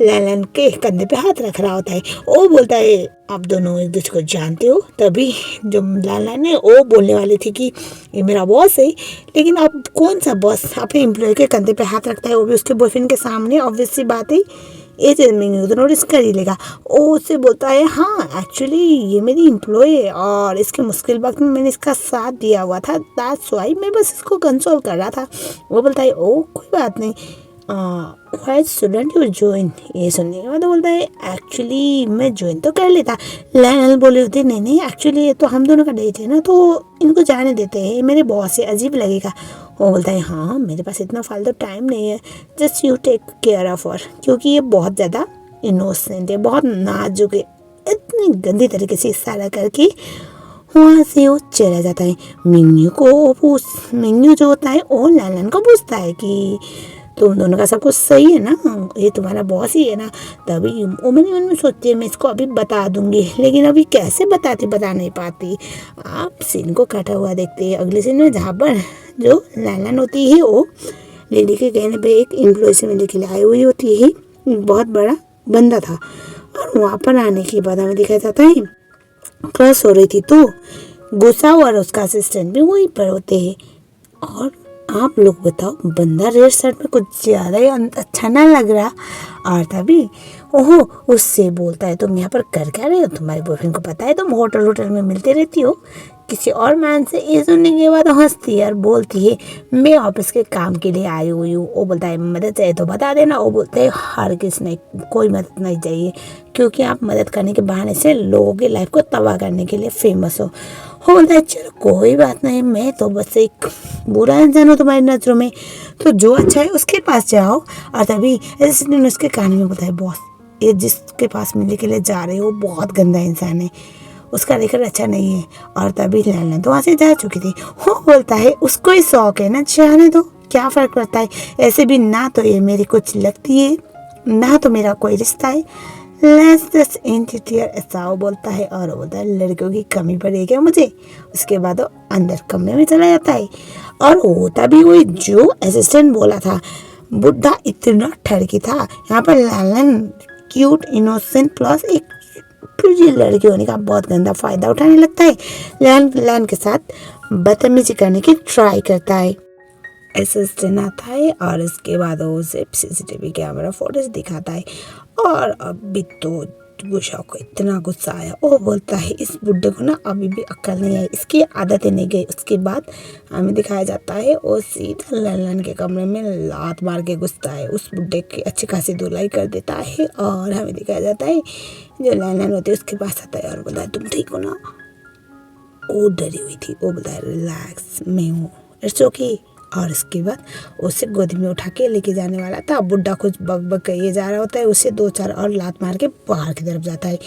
लैलन के कंधे पे हाथ रख रहा होता है। वो बोलता है आप दोनों एक दूसरे को जानते हो। तभी जो लैलन ने वो बोलने वाली थी कि ये मेरा बॉस है, लेकिन अब कौन सा बॉस अपने एम्प्लॉय के कंधे पे हाथ रखता है, वो भी उसके बॉयफ्रेंड के सामने। ऑब्वियस सी बात है ये चीज़ मिंगन्यू तो नोटिस कर ही लेगा। वो उससे बोलता है हाँ एक्चुअली ये मेरी एम्प्लॉय है और इसके मुश्किल वक्त में मैंने इसका साथ दिया हुआ था, दैट्स व्हाई मैं बस इसको कंसोल कर रहा था। वो बोलता है ओ कोई बात नहीं, व्हाई शुडंट यू ज्वाइन। ये सुनने के बाद बोलता है एक्चुअली मैं ज्वाइन तो कर लेता। लैनल बोले होते नहीं नहीं एक्चुअली ये तो हम दोनों का डेट है ना, तो इनको जाने देते हैं, मेरे बॉस से अजीब लगेगा। वो बोलता है हाँ मेरे पास इतना फालतू टाइम नहीं है, just you take care of her, क्योंकि ये बहुत ज़्यादा इनोसेंट है, बहुत नाजुक है। इतनी गंदी तरीके से इशारा करके वहाँ से वो चला जाता है। मिंगन्यू जो होता है वो लैलन को पूछता है कि तुम दोनों का सब कुछ सही है ना, ये तुम्हारा बॉस ही है ना। तभी वो मेरे मन में सोचती है मैं इसको अभी बता दूंगी, लेकिन अभी कैसे बता नहीं पाती। आप सीन को कटा हुआ देखते हैं अगले सीन में, जहाँ पर जो लैलन होती है वो लेडी के कहने पे एक एम्प्लॉय से मिलने के लिए आई हुई होती है। बहुत बड़ा बंदा था और वहाँ पर आने के बाद हमें दिखाया जाता है क्रॉस हो रही थी, तो गुस्सा और उसका असिस्टेंट भी वहीं पर होते हैं। और आप लोग बताओ बंदा रेड शर्ट में कुछ ज़्यादा ही अच्छा ना लग रहा। और तभी ओहो उससे बोलता है तुम यहाँ पर कर क्या रहे हो, तुम्हारे बॉयफ्रेंड को पता है तुम होटल में मिलते रहती हो किसी और मैन से। ये सुनने के बाद हंसती है और बोलती है मैं ऑफिस के काम के लिए आई हुई हूँ। वो बोलता है मदद चाहिए तो बता देना। वो बोलते हैं हर किसी ने कोई मदद नहीं चाहिए, क्योंकि आप मदद करने के बहाने से लोगों की लाइफ को तबाह करने के लिए फेमस हो। बोलता है चलो कोई बात नहीं, मैं तो बस एक बुरा इंसान हूँ तुम्हारी नज़रों में, तो जो अच्छा है उसके पास जाओ। और तभी असिस्टेंट उसके कान में बोलता है बॉस ये जिसके पास मिलने के लिए जा रहे हो बहुत गंदा इंसान है, उसका रिकॉर्ड अच्छा नहीं है। और तभी लैलन तो वहाँ से जा चुकी थी। वो बोलता है उसको ही शौक है ना, जाने दो क्या फ़र्क पड़ता है, ऐसे भी ना तो ये मेरी कुछ लगती है ना तो मेरा कोई रिश्ता है, लेट्स जस्ट इंटीरियर ऐसा वो बोलता है। और वो बोलता है लड़कियों की कमी पड़ेगी क्या मुझे। उसके बाद वो अंदर कमरे में चला जाता है और होता भी वही जो असिस्टेंट बोला था। बुढ़ा इतना ठरकी था। यहाँ पर लैलन क्यूट इनोसेंट प्लस एक प्रिटी लड़की होने का बहुत गंदा फायदा उठाने लगता है। लैलन के साथ बदतमीजी करने की ट्राई करता है। असिस्टेंट आता है और इसके बाद वो उसे सीसीटीवी कैमरा फुटेज दिखाता है। और अभी तो गुस्सा को इतना गुस्सा आया, वो बोलता है इस बुड्ढे को ना अभी भी अक्ल नहीं आई, इसकी आदतें नहीं गई। उसके बाद हमें दिखाया जाता है वो सीधा लैलन के कमरे में लात मार के घुसता है, उस बुड्ढे की अच्छी खासी धुलाई कर देता है। और हमें दिखाया जाता है जो लैलन होती है उसके पास आता है और बोलता है तुम ठीक हो ना। वो डरी हुई थी। वो बोलता है रिलैक्स मैं हूँ, इट्स ओके। और इसके बाद उसे गोदी में उठा के लेके जाने वाला था। बुड्ढा कुछ बक बक करिए जा रहा होता है, उसे 2-4 और लात मार के बाहर की तरफ जाता है।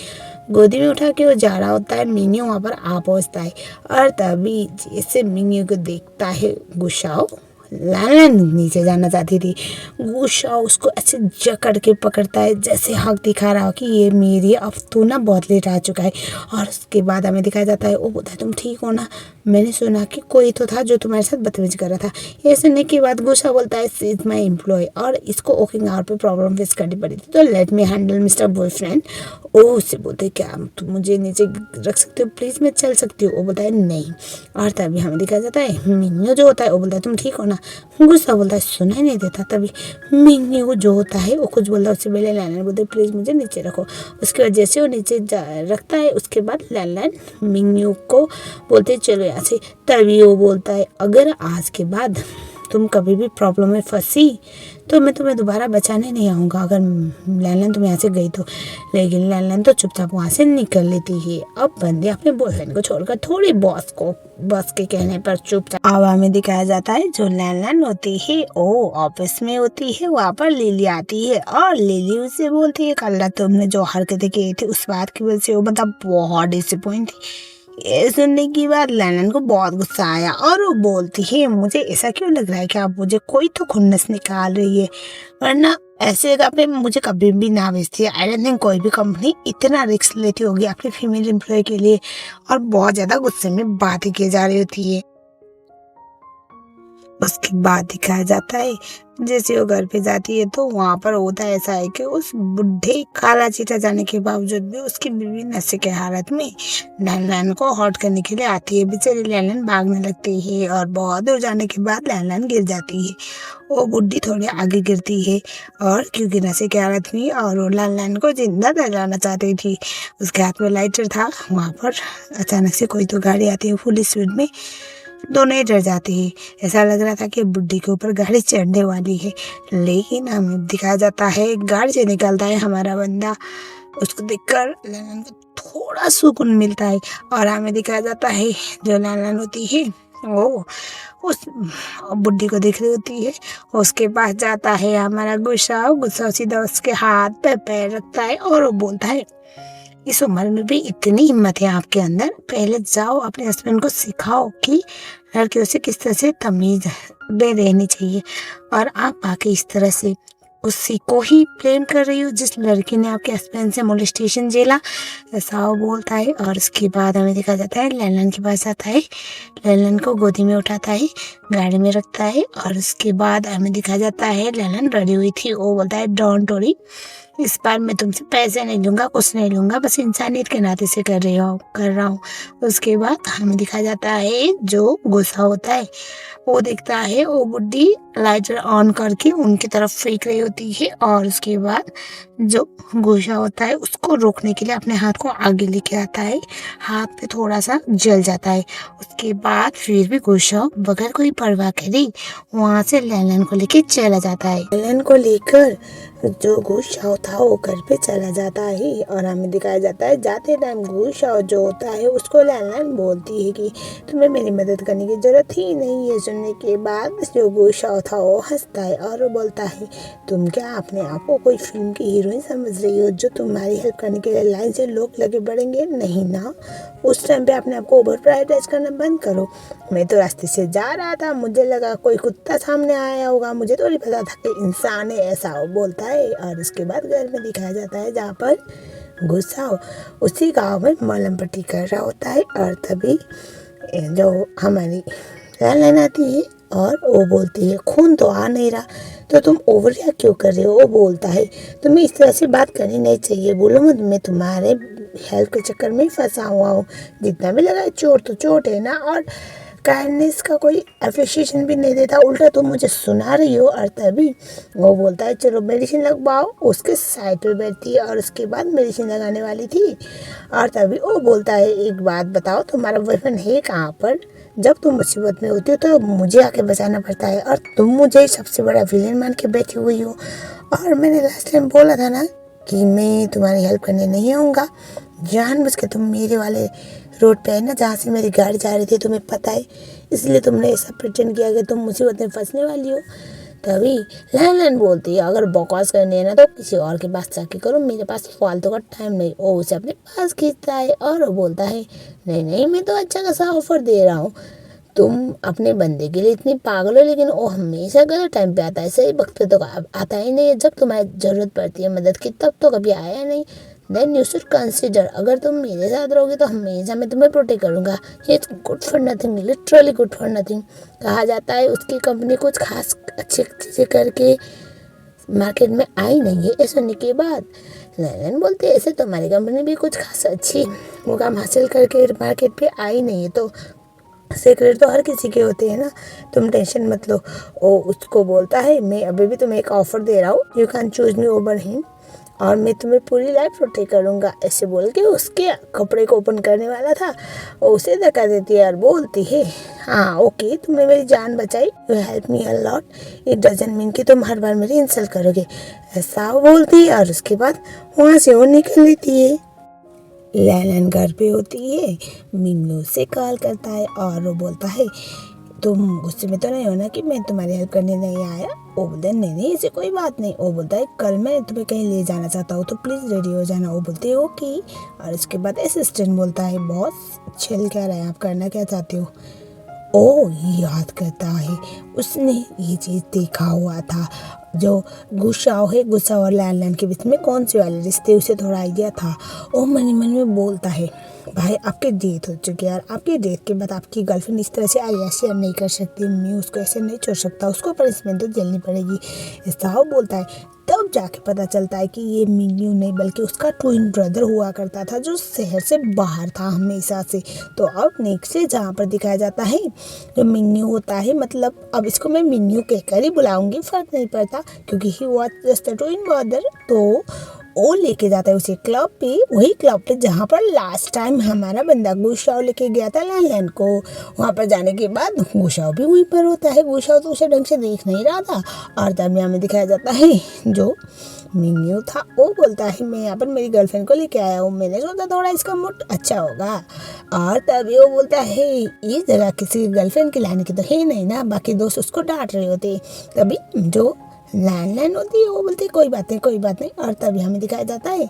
गोदी में उठा के वो जा रहा होता है, मिंगन्यू वहाँ पर आ पहुँचता है। और तभी जैसे मिंगन्यू को देखता है गुस्सा, लैलन नीचे जाना चाहती थी, गुस्सा उसको ऐसे जकड़ के पकड़ता है जैसे हक दिखा रहा हो कि ये मेरी, अब तू ना बहुत लेट आ चुका है। और उसके बाद हमें दिखाया जाता है वो बोलता है तुम ठीक हो ना, मैंने सुना कि कोई तो था जो तुम्हारे साथ बदतमीजी कर रहा था। ये सुनने के बाद गुस्सा बोलता है सी इज माई एम्प्लॉय और इसको वर्किंग आवर पे प्रॉब्लम फेस करनी पड़ी थी, तो let me handle mister boyfriend. ओ उससे बोलते क्या तुम मुझे नीचे रख सकते हो प्लीज़, मैं चल सकती हूँ। वो बोलता है नहीं। और तभी हमें दिखाया जाता है मिंगन्यू जो होता है वो बोलता है तुम ठीक हो ना। गुस्सा बोलता है सुनाई नहीं देता। तभी मिंगन्यू जो होता है वो कुछ बोलता है, उससे पहले लैलन बोलते प्लीज़ मुझे नीचे रखो। उसके बाद जैसे वो नीचे रखता है उसके बाद लैलन मिंगन्यू को बोलते चलो यहाँ से। तभी वो बोलता है अगर आज के बाद तुम कभी भी प्रॉब्लम में फंसी तो मैं तुम्हें दोबारा बचाने नहीं आऊँगा, अगर लैलन तुम यहाँ से गई तो। लेकिन लैलन तो चुपचाप वहाँ से निकल लेती है। अब बंदे अपने बॉयफ्रेंड को छोड़कर थोड़ी बॉस के कहने पर चुपचाप। अब हमें दिखाया जाता है जो लैलन होती है वो ऑफिस में होती है, वहाँ पर लिली आती है और लिली उसे बोलती है कल रात तुमने जो हरकतें की थी उस बात की वजह से वो मतलब बहुत डिसअपॉइंट थी। ये सुनने की बाद लैलन को बहुत गुस्सा आया और वो बोलती है, मुझे ऐसा क्यों लग रहा है कि आप मुझे कोई तो खुन्नस निकाल रही है, वरना ऐसे जगह पे मुझे कभी भी ना भेजती है। आई डोंट थिंक कोई भी कंपनी इतना रिस्क लेती होगी अपनी फीमेल एम्प्लॉय के लिए। और बहुत ज़्यादा गुस्से में बातें की जा रही होती है। उसके बाद दिखाया जाता है जैसे वो घर पे जाती है तो वहाँ पर होता ऐसा है कि उस बुढ़े काला चीटा जाने के बावजूद भी उसकी बीवी नशे के हालत में लैलन को हॉट करने के लिए आती है। बेचारी लैलन भागने लगती है और बहुत दूर जाने के बाद लैलन गिर जाती है। वो बुढ़ी थोड़ी आगे गिरती है और क्योंकि नशे की हालत में और वो लैलन को जिंदा जलाना चाहती थी। उसके हाथ में लाइटर था। वहाँ पर अचानक से कोई तो गाड़ी आती है फुल स्पीड में। दोनों ही डर जाते हैं। ऐसा लग रहा था कि बुड्ढी के ऊपर गाड़ी चढ़ने वाली है, लेकिन हमें दिखाया जाता है गाड़ी से निकलता है हमारा बंदा। उसको देखकर लैलन को थोड़ा सुकून मिलता है और हमें दिखाया जाता है जो लैलन होती है वो उस बुड्ढी को देख रही होती है। उसके पास जाता है हमारा गुस्सा सीधा उसके हाथ पे पैर रखता है और वो बोलता है, इस उम्र में भी इतनी हिम्मत है आपके अंदर, पहले जाओ अपने हस्बैंड को सिखाओ कि लड़कियों से किस तरह से तमीज में रहनी चाहिए, और आप आके इस तरह से उसी को ही प्रेम कर रही हो जिस लड़की ने आपके हस्बैंड से मोलेस्टेशन झेला। ऐसा वो बोलता है और उसके बाद हमें देखा जाता है लैलन के पास आता है, लैलन को गोदी में उठाता है, गाड़ी में रखता है और उसके बाद हमें दिखा जाता है लैलन डरी हुई थी। वो बोलता है, डोंट वरी, इस बार मैं तुमसे पैसे नहीं लूँगा, कुछ नहीं लूँगा, बस इंसानियत के नाते से कर रहा हूँ। उसके बाद हमें दिखा जाता है जो गुस्सा होता है वो देखता है वो बुड्ढी लाइटर ऑन करके उनकी तरफ फेंक रही होती है और उसके बाद जो गुस्सा होता है उसको रोकने के लिए अपने हाथ को आगे लेके आता है। हाथ पे थोड़ा सा जल जाता है। उसके बाद फिर भी गुस्सा बगैर कोई परवाह करे वहाँ से लैलन को लेके चला जाता है। लैलन को लेकर जो गुस्सा था वो घर पे चला जाता है और हमें दिखाया जाता है जाते टाइम गुस्सा जो होता है उसको लैलन बोलती है कि तुम्हें मेरी मदद करने की जरूरत ही नहीं है। सुनने के बाद जो गुस्सा था वो हंसता है और वो बोलता है, तुम क्या अपने आप को कोई फिल्म की हीरोइन समझ रही हो जो तुम्हारी हेल्प करने के लिए लाइन से लोग लगे बढ़ेंगे? नहीं ना, उस टाइम पे अपने आप को ओवर प्रायोरिटाइज करना बंद करो। मैं तो रास्ते से जा रहा था, मुझे लगा कोई कुत्ता सामने आया होगा, मुझे तो नहीं पता था कि इंसान है, ऐसा वो बोलता है। और उसके बाद घर में दिखाया जाता है जहाँ पर गुस्सा उसी गांव में मलहम पट्टी कर रहा होता है और तभी जो हमारी लैलन आती है और वो बोलती है, खून तो आ नहीं रहा तो तुम ओवर रिएक्ट क्यों कर रहे हो? वो बोलता है, तुम्हें इस तरह से बात करनी नहीं चाहिए, बोलो मत, मैं तुम्हारे हेल्प के चक्कर में ही फंसा हुआ हूँ, जितना भी लगा चोट तो चोट है ना, और काइंडनेस का कोई अप्रिशिएशन भी नहीं देता, उल्टा तुम मुझे सुना रही हो। और तभी वो बोलता है, चलो मेडिसिन लगवाओ। उसके साइड पे बैठती है और उसके बाद मेडिसिन लगाने वाली थी और तभी वो बोलता है, एक बात बताओ, तुम्हारा बॉयफ्रेंड है कहाँ पर? जब तुम मुसीबत में होती हो तो मुझे आके बचाना पड़ता है और तुम मुझे सबसे बड़ा विलेन मान के बैठी हुई हो। और मैंने लास्ट टाइम बोला था ना कि मैं तुम्हारी हेल्प करने नहीं आऊँगा, जानबूझ के तुम मेरे वाले रोड पे है ना जहाँ से मेरी गाड़ी जा रही थी, तुम्हें पता है, इसलिए तुमने ऐसा प्रिटेंड किया कि तुम मुसीबत में फंसने वाली हो। तभी लैलन बोलती है, अगर बकवास करनी है ना तो किसी और के पास जाके करो, मेरे पास फालतू का टाइम नहीं। वो उसे अपने पास खींचता है और वो बोलता है, नहीं नहीं, मैं तो अच्छा खासा ऑफर दे रहा हूँ, तुम अपने बंदे के लिए इतनी पागल हो, लेकिन वो हमेशा गलत टाइम पे आता है, सही वक्त पे तो आता ही नहीं है, जब तुम्हारी ज़रूरत पड़ती है मदद की तब तो कभी आया नहीं। देन यू शुड कंसिडर, अगर तुम मेरे साथ रहोगे तो हमेशा मैं तुम्हें प्रोटेक्ट करूँगा। It's good for nothing, literally good for nothing. कहा जाता है उसकी कंपनी कुछ खास अच्छी चीज़ें करके मार्केट में आई नहीं है। ऐसा सुनने के बाद लैलन बोलते, ऐसे तो हमारी कंपनी भी कुछ खास अच्छी मुकाम हासिल करके मार्केट पे आई नहीं है, तो सीक्रेट तो हर किसी के होते हैं ना, तुम टेंशन मत लो। वो उसको बोलता है, मैं अभी भी तुम्हें एक ऑफ़र दे रहा हूँ, you can choose me over him, और मैं तुम्हें पूरी लाइफ प्रोटेक्ट करूँगा। ऐसे बोल के उसके कपड़े को ओपन करने वाला था, वो उसे धक्का देती है और बोलती है, हाँ ओके, तुमने मेरी जान बचाई, you help me a lot, it doesn't mean कि तुम हर बार मेरी इंसल्ट करोगे। ऐसा वो बोलती है और उसके बाद वहाँ से वो निकल लेती है। लैलन घर पे होती है, मिन्नू से कॉल करता है और वो बोलता है, तुम गुस्से में तो नहीं हो ना कि मैं तुम्हारी हेल्प करने नहीं आया? वो बोलता है नहीं नहीं ऐसी कोई बात नहीं। वो बोलता है कल मैं तुम्हें कहीं ले जाना चाहता हूँ तो प्लीज़ रेडी हो जाना। वो बोलते है ओके। और उसके बाद असिस्टेंट बोलता है बॉस छिल क्या रहा है, आप करना क्या चाहते हो? ओ याद करता है उसने ये चीज़ देखा हुआ था, जो गुस्साओ है गुस्सा और लैंडलाइन के बीच में कौन सी वाले रिश्ते, उसे थोड़ा आइडिया था। ओ मन ही मन में बोलता है भाई आपकी डेथ हो चुकी है यार, आपकी डेथ के बाद आपकी गर्लफ्रेंड इस तरह से आइडिया शेयर नहीं कर सकती, मैं उसको ऐसे नहीं छोड़ सकता, उसको पनिशमेंट तो झेलनी पड़ेगी। ऐसा वो बोलता है। तब जाके पता चलता है कि ये मिन्यू नहीं बल्कि उसका ट्विन ब्रदर हुआ करता था जो शहर से बाहर था हमेशा से। तो अब नेक्स्ट से जहाँ पर दिखाया जाता है जो मिन्यू होता है, मतलब अब इसको मैं मिन्यू कहकर ही बुलाऊंगी, फर्क नहीं पड़ता क्योंकि he was just a twin brother. तो वो लेके जाता है उसे क्लब पे, वही क्लब पे जहाँ पर लास्ट टाइम हमारा बंदा गुशाओ लेके गया था लैंडलाइन को। वहाँ पर जाने के बाद गुशाओ भी वहीं पर होता है। गुशाओ तो उसे ढंग से देख नहीं रहा था और तब यहाँ में दिखाया जाता है जो मिन्यू था वो बोलता है मैं यहाँ पर मेरी गर्लफ्रेंड को लेके आया हूँ, मैंने सोचा थोड़ा इसका मूड अच्छा होगा। और तभी वो बोलता है ये जगह किसी गर्लफ्रेंड की लाने की तो है नहीं ना, बाकी दोस्त उसको डांट रहे होते। तभी जो लैंडलाइन होती है वो बोलती है कोई बात नहीं कोई बात नहीं। और तभी हमें दिखाया जाता है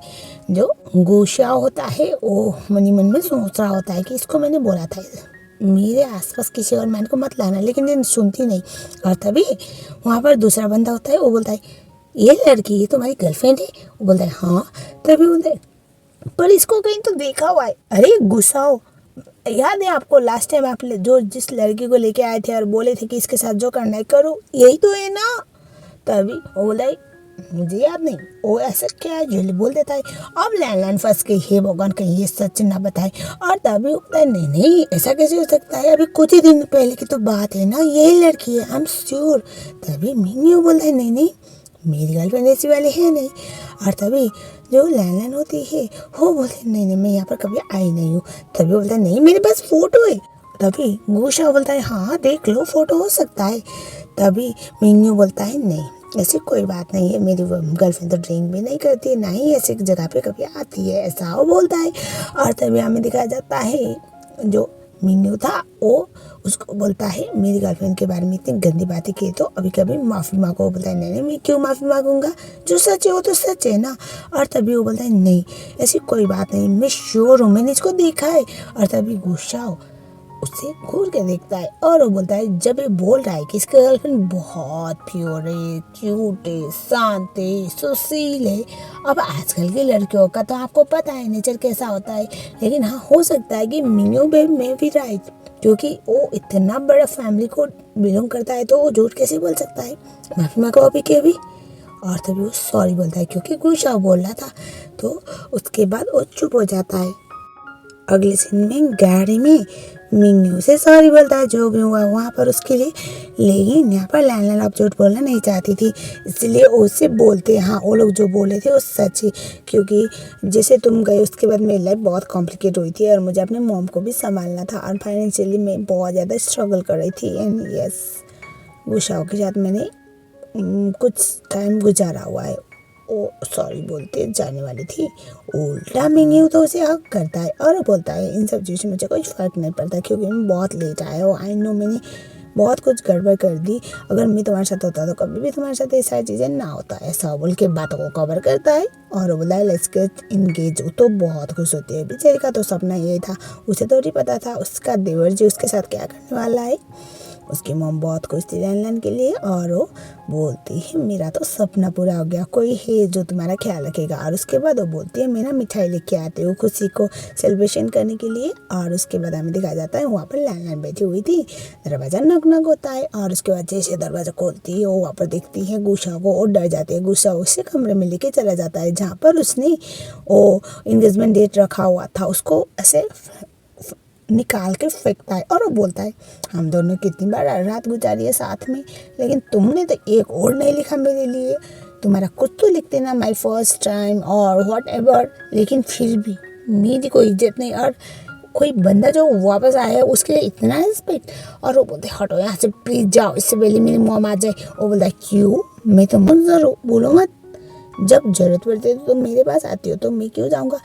जो गुशा होता है वो मनी मन में सोच रहा होता है कि इसको मैंने बोला था मेरे आसपास किसी और मैन को मत लाना, लेकिन ये सुनती नहीं। और तभी वहाँ पर दूसरा बंदा होता है वो बोलता है ये लड़की ये तुम्हारी गर्लफ्रेंड है? वो बोलता है हाँ। तभी बोलता है पर इसको कहीं तो देखा हुआ है। अरे गुस्साओ याद है आपको लास्ट टाइम आप जो जिस लड़की को लेके आए थे और बोले थे कि इसके साथ जो करना है करो, यही तो है ना? तभी वो बोला मुझे याद नहीं, वो ऐसा क्या है झूठ बोल देता है। अब लैंडलाइन फंस गई है भगवान कहीं ये सच ना बताए। और तभी बोलता है नहीं नहीं ऐसा कैसे हो सकता है, अभी कुछ ही दिन पहले की तो बात है ना, यही लड़की है आई एम श्योर। तभी मिन्यू बोलता है नहीं नहीं मेरी गर्लफ्रेंड ऐसी वाली है नहीं। और तभी जो लैंडलाइन होती है वो बोलते नहीं नहीं मैं यहाँ पर कभी आई नहीं हूँ। तभी बोलता है नहीं मेरे पास फोटो है। तभी गुशा बोलता है हाँ देख लो फोटो हो सकता है। तभी मिन्यू बोलता है नहीं ऐसी कोई बात नहीं है, मेरी गर्लफ्रेंड तो ड्रिंक भी नहीं करती ना ही ऐसी जगह पे कभी आती है, ऐसा वो बोलता है। और तभी हमें दिखाया जाता है जो मिन्यू था वो उसको बोलता है मेरी गर्लफ्रेंड के बारे में इतनी गंदी बातें की तो अभी कभी माफ़ी मांगो। वो बोलता है नहीं नहीं मैं क्यों माफ़ी मांगूंगा, जो सच है वो तो सच है ना। और तभी वो बोलता है नहीं ऐसी कोई बात नहीं मैं श्योर हूँ मैंने इसको देखा है। और तभी गुस्सा हो उससे घूर के देखता है और वो बोलता है जब ये बोल रहा है कि इसकी गर्लफ्रेंड बहुत प्योर है क्यूट है शांत है सुशील है। अब आजकल की लड़कियों का तो आपको पता है नेचर कैसा होता है, लेकिन हाँ हो सकता है कि मिन्यू में भी राइट, क्योंकि वो इतना बड़ा फैमिली को बिलोंग करता है तो वो झूठ कैसे बोल सकता है। माफी मांगो अभी के भी। और तभी वो सॉरी बोलता है क्योंकि गुस्सा बोल रहा था। तो उसके बाद वो चुप हो जाता है। अगले सीन में गाड़ी में मिन्यू से सॉरी बोलता है जो भी हुआ वहाँ पर उसके लिए, लेकिन यहाँ पर लैंडलाइन अब झूठ बोलना नहीं चाहती थी इसलिए उससे बोलते हाँ वो लोग जो बोले थे वो सच है, क्योंकि जैसे तुम गए उसके बाद मेरी लाइफ बहुत कॉम्प्लिकेट हुई थी और मुझे अपने मॉम को भी संभालना था और फाइनेंशियली मैं बहुत ज़्यादा स्ट्रगल कर रही थी। एंड यस गुस्साओं के साथ मैंने कुछ टाइम गुजारा हुआ है। वो सॉरी बोलते जाने वाली थी, उल्टा मिन्यू तो उसे हक करता है और बोलता है इन सब चीज़ों से मुझे कोई फ़र्क नहीं पड़ता क्योंकि मैं बहुत लेट आया हूँ, आई नो मैंने बहुत कुछ गड़बड़ कर दी, अगर मैं तुम्हारे साथ होता तो कभी भी तुम्हारे साथ ये सारी चीज़ें ना होता। ऐसा बोल के बातों को कवर करता है और बोला है लेट्स गेट इंगेज। तो बहुत खुश होती है, बेचारी का तो सपना यही था, उसे तो नहीं पता था उसका देवर जी उसके साथ क्या करने वाला है। उसकी मॉम बहुत खुश थी लैंडलाइन के लिए और वो बोलती है मेरा तो सपना पूरा हो गया, कोई है जो तुम्हारा ख्याल रखेगा। और उसके बाद वो बोलती है मेरा मिठाई लेके आते हो खुशी को सेलिब्रेशन करने के लिए। और उसके बाद हमें दिखाया जाता है वहाँ पर लैंडलाइन बैठी हुई थी, दरवाज़ा नक नक होता है और उसके बाद जैसे दरवाज़ा खोलती है वो वहाँ पर देखती है गुस्सा को और डर जाती है। गुस्सा उसे कमरे में लेके चला जाता है जहाँ पर उसने वो इंगेजमेंट डेट रखा हुआ था, उसको ऐसे निकाल के फेंकता है और वो बोलता है हम दोनों कितनी बार रात गुजारी है साथ में, लेकिन तुमने तो एक और नहीं लिखा मेरे लिए, तुम्हारा कुछ तो लिखते ना माय फर्स्ट टाइम और व्हाट एवर, लेकिन फिर भी मेरी कोई इज्जत नहीं। और कोई बंदा जो वापस आया है उसके लिए इतना रिस्पेक्ट। और वो बोलते हटो यहाँ से प्लीज जाओ, इससे पहले मेरी मॉम आ जाए। वो बोलता है क्यों, मैं तो मंजर हूँ, बोलो मत, जब जरूरत पड़ती है तो तुम मेरे पास आती हो तो मैं क्यों जाऊँगा।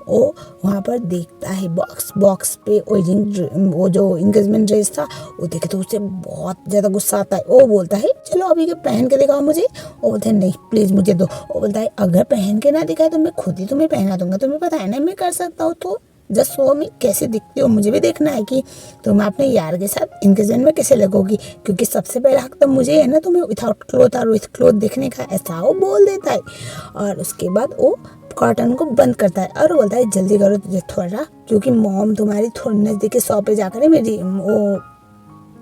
वो वहाँ पर देखता है बॉक्स पे वो जो इंगेजमेंट ड्रेस था वो देखे तो उसे बहुत ज़्यादा गुस्सा आता है। वो बोलता है चलो अभी के पहन के दिखाओ मुझे। वो बोलता है नहीं प्लीज़ मुझे दो। वो बोलता है अगर पहन के ना दिखाए तो मैं खुद ही तुम्हें पहना दूंगा, तुम्हें पता है ना मैं कर सकता हूँ। तो जस्ट शो मी कैसे दिखती हो, मुझे भी देखना है कि तुम अपने यार के साथ इंगेजमेंट में कैसे लगोगी, क्योंकि सबसे पहला हक तो मुझे है ना तुम्हें विदाउट क्लोथ और विथ क्लोथ देखने का, ऐसा वो बोल देता है। और उसके बाद वो कॉटन को बंद करता है और बोलता है जल्दी करो तुझे थोड़ा, क्योंकि मॉम तुम्हारी थोड़ी नज़दीक शॉप पे जाकर मेरी वो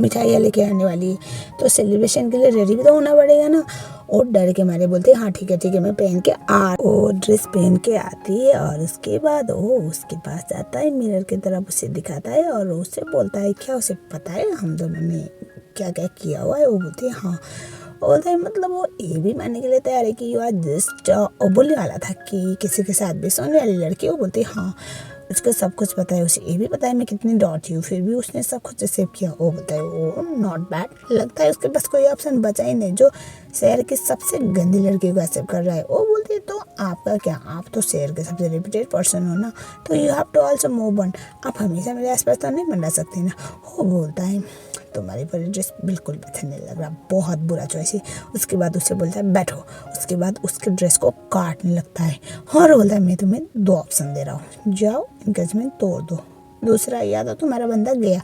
मिठाइयाँ लेके आने वाली है, तो सेलिब्रेशन के लिए रेडी भी तो होना पड़ेगा ना। और डर के मारे बोलते हैं हाँ ठीक है मैं पहन के आ। वो ड्रेस पहन के आती है और उसके बाद वो उसके पास जाता है, मिरर की तरफ उसे दिखाता है और उससे बोलता है क्या उसे पता है हम दोनों ने क्या क्या किया हुआ है। वो बोलती है हाँ। वो बोलता है मतलब वो ये भी मानने के लिए तैयार है कि यू जस्ट बोलने वाला था कि किसी के साथ भी सोने वाली लड़की। वो बोलती है हाँ उसको सब कुछ पता है, उसे ये भी पता है मैं कितनी डॉटी हूँ, फिर भी उसने सब कुछ एक्सेप्ट किया। वो बोलता है वो नॉट बैड, लगता है उसके पास कोई ऑप्शन बचा ही नहीं जो शहर की सबसे गंदी लड़की को एक्सेप्ट कर रहा है। वो बोलती है तो आपका क्या, आप तो शहर के सबसे रेप्यूटेड पर्सन हो ना, तो you have to also move on, आप हमेशा मेरे आसपास तो नहीं मंडरा सकते ना। वो बोलता है तुम्हारी पर ड्रेस बिल्कुल पसंद नहीं लग रहा, बहुत बुरा चॉइस है। उसके बाद उससे बोलता है बैठो। उसके बाद उसके ड्रेस को काटने लगता है और बोलता है मैं तुम्हें 2 ऑप्शन दे रहा हूँ, जाओ इंगेजमेंट तोड़ दो, दूसरा या तो तुम्हारा बंदा गया।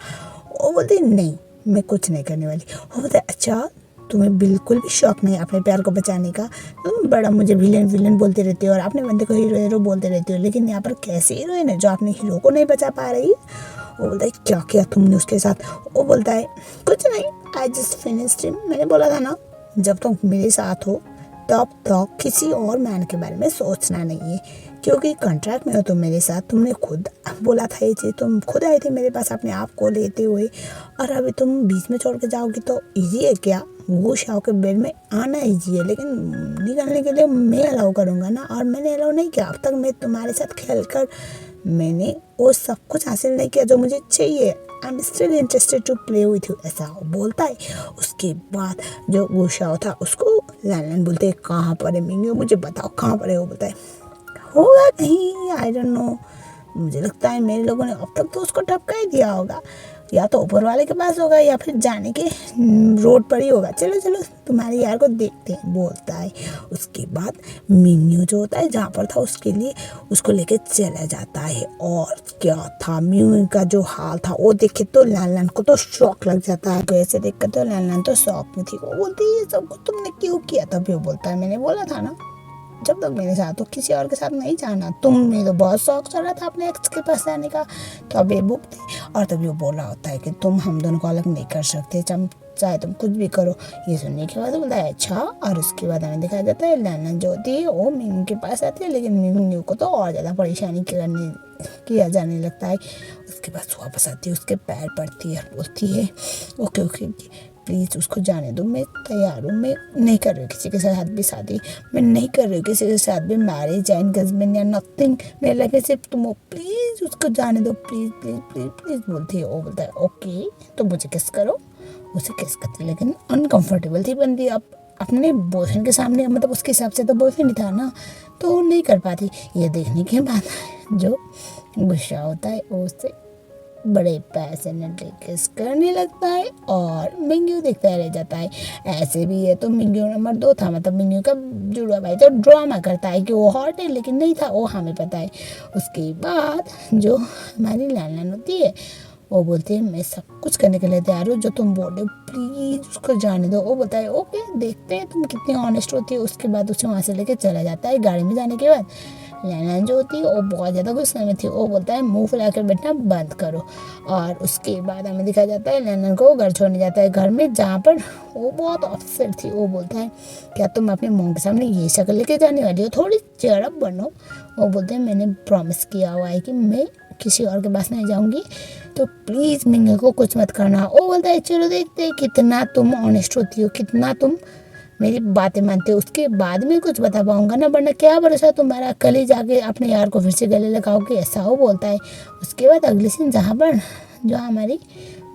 वो बोलती नहीं मैं कुछ नहीं करने वाली। वो बोलता है अच्छा तुम्हें बिल्कुल भी शौक नहीं अपने प्यार को बचाने का, तुम बड़ा मुझे विलेन बोलते रहते हो और अपने बंदे को हीरो बोलते रहते हो, लेकिन यहाँ पर कैसे हीरोइन है जो अपने हीरो को नहीं बचा पा रही। वो बोलता है क्या किया तुमने उसके साथ। वो बोलता है कुछ नहीं, आई जस्ट फिनिश्ड हिम, मैंने बोला था ना जब तुम मेरे साथ हो तब तक किसी और मैन के बारे में सोचना नहीं है, क्योंकि कॉन्ट्रैक्ट में हो तुम मेरे साथ, तुमने खुद बोला था ये चीज़, तुम खुद आई थी मेरे पास अपने आप को लेते हुए, और अभी तुम बीच में छोड़ के जाओगी तो इजी है क्या। वो शाह के बेड में आना इजी है, लेकिन निकलने के लिए मैं अलाउ करूँगा ना, और मैंने अलाउ नहीं किया अब तक। मैं तुम्हारे साथ खेल कर मैंने वो सब कुछ हासिल नहीं किया जो मुझे चाहिए। I am still interested to play with you, ऐसा वो बोलता है। उसके बाद जो गुस्सा था उसको लैलन बोलते हैं कहाँ पर है मिंगू, मुझे बताओ कहाँ पर है। वो बोलता है होगा कहीं, आई डोंट नो, मुझे लगता है मेरे लोगों ने अब तक तो उसको ठपका ही दिया होगा, या तो ऊपर वाले के पास होगा या फिर जाने के रोड पर ही होगा, चलो चलो तुम्हारे यार को देखते हैं, बोलता है। उसके बाद मिन्यू जो होता है जहाँ पर था उसके लिए उसको लेके चला जाता है। और क्या था मिन्यू का जो हाल था वो देखे तो लैलन को तो शौक लग जाता है, तो ऐसे देख कर तो लैलन तो शौक में थी। वो बोलती है ये सब कुछ तुमने क्यों किया। तभी वो बोलता है मैंने बोला था ना जब तक मेरे साथ हो किसी और के साथ नहीं जाना, तुम्हें तो बहुत शौक चल रहा था अपने एक्स के पास जाने का, तो अब बेबूक थी। और तभी वो बोला होता है कि तुम हम दोनों को अलग नहीं कर सकते, चाहे तुम कुछ भी करो। ये सुनने के बाद बोलता है अच्छा। और उसके बाद हमें दिखाया जाता है लैलन जो होती है वो मिंगू के पास आती है, लेकिन मिंगू को तो और ज़्यादा परेशानी किया जाने लगता है। उसके बाद वापस आती है, उसके पैर पड़ती है, बोलती है ओके ओके प्लीज़ उसको जाने दो, मैं तैयार हूँ, मैं नहीं कर रही हूँ किसी के साथ भी शादी, मैं नहीं कर रही हूँ किसी के साथ भी मैरिज या एंगेजमेंट या नथिंग, मेरे लाइफ में सिर्फ तुम हो, प्लीज़ उसको जाने दो प्लीज़ प्लीज़ प्लीज़ प्लीज़ बोलती है। वो बोलता है ओके तो मुझे किस करो। उसे किस करती, लेकिन अनकम्फर्टेबल थी बंदी अब अपने बॉयफ्रेंड के सामने, मतलब उसके हिसाब से तो बॉयफ्रेंड ही था ना, तो वो नहीं कर पाती। ये देखने के बाद जो गुस्सा होता है वो उससे बड़े पैशनेटली किस करने लगता है और मिंगू देखता रह जाता है। ऐसे भी है तो मिंगू नंबर 2 था, मतलब मिंगू का जुड़वा भाई तो ड्रामा करता है कि वो हॉट है, लेकिन नहीं था, वो हमें पता है। उसके बाद जो हमारी लैलन होती है वो बोलती है मैं सब कुछ करने के लिए तैयार हूँ जो तुम बोले, प्लीज़ उसको जाने दो। वो बोलता है ओके देखते हैं तुम कितनी ऑनेस्ट होती है। उसके बाद उसे वहाँ से लेके चला जाता है। गाड़ी में जाने के बाद लैलन जो होती है वो बहुत ज़्यादा गुस्से में थी। वो बोलता है मुंह फुला कर बैठना बंद करो। और उसके बाद हमें दिखाया जाता है लैलन को घर छोड़ने जाता है, घर में जहाँ पर वो बहुत अपसेट थी। वो बोलता है क्या तुम अपने मुँह के सामने ये शक्ल लेके जाने वाली हो, थोड़ी चेयर अप बनो। वो बोलते हैं मैंने प्रॉमिस किया हुआ है कि मैं किसी और के पास नहीं जाऊँगी, तो प्लीज़ मिंगू को कुछ मत करना। वो बोलता है चलो देखते हैं कितना तुम ऑनेस्ट होती हो, कितना तुम मेरी बातें मानते हो, उसके बाद में कुछ बता पाऊंगा ना, वरना क्या भरोसा तुम्हारा, कल ही जाके अपने यार को फिर से गले लगाओगे, ऐसा वो बोलता है। उसके बाद अगले दिन जहाँ पर जो हमारी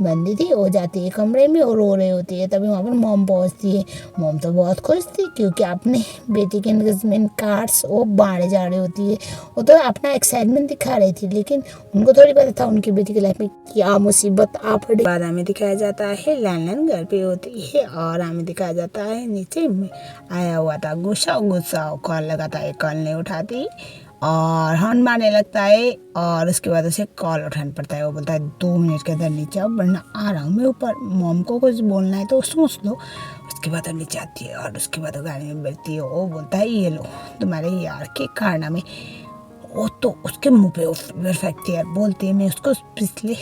बंदी थी वो जाती है कमरे में और रो रही होती है। तभी वहाँ पर मॉम पहुँचती है। मॉम तो बहुत खुश थी क्योंकि अपने बेटी के एंगेजमेंट कार्ड्स वो बांटे जा रही होती है। वो तो अपना एक्साइटमेंट दिखा रही थी, लेकिन उनको थोड़ी पता था उनकी बेटी की लाइफ में क्या मुसीबत आ पड़ी। बाद हमें दिखाया जाता है लैन घर पे होती है और हमें दिखाया जाता है नीचे में आया हुआ था गुस्सा कॉल लगाता है, कॉल नहीं उठाती और हॉर्न मारने लगता है और उसके बाद उसे कॉल उठाना पड़ता है। वो बोलता है 2 मिनट के अंदर नीचे आओ वरना आ रहा हूँ मैं ऊपर, मॉम को कुछ बोलना है तो सोच लो। उसके बाद वो नीचे आती है और उसके बाद वो गाड़ी में बैठती है। वो बोलता है ये लो तुम्हारे यार के कारनामे। वो तो उसके मुंह पे वो फीवर फेंकती है, बोलती है मैं उसको पिछले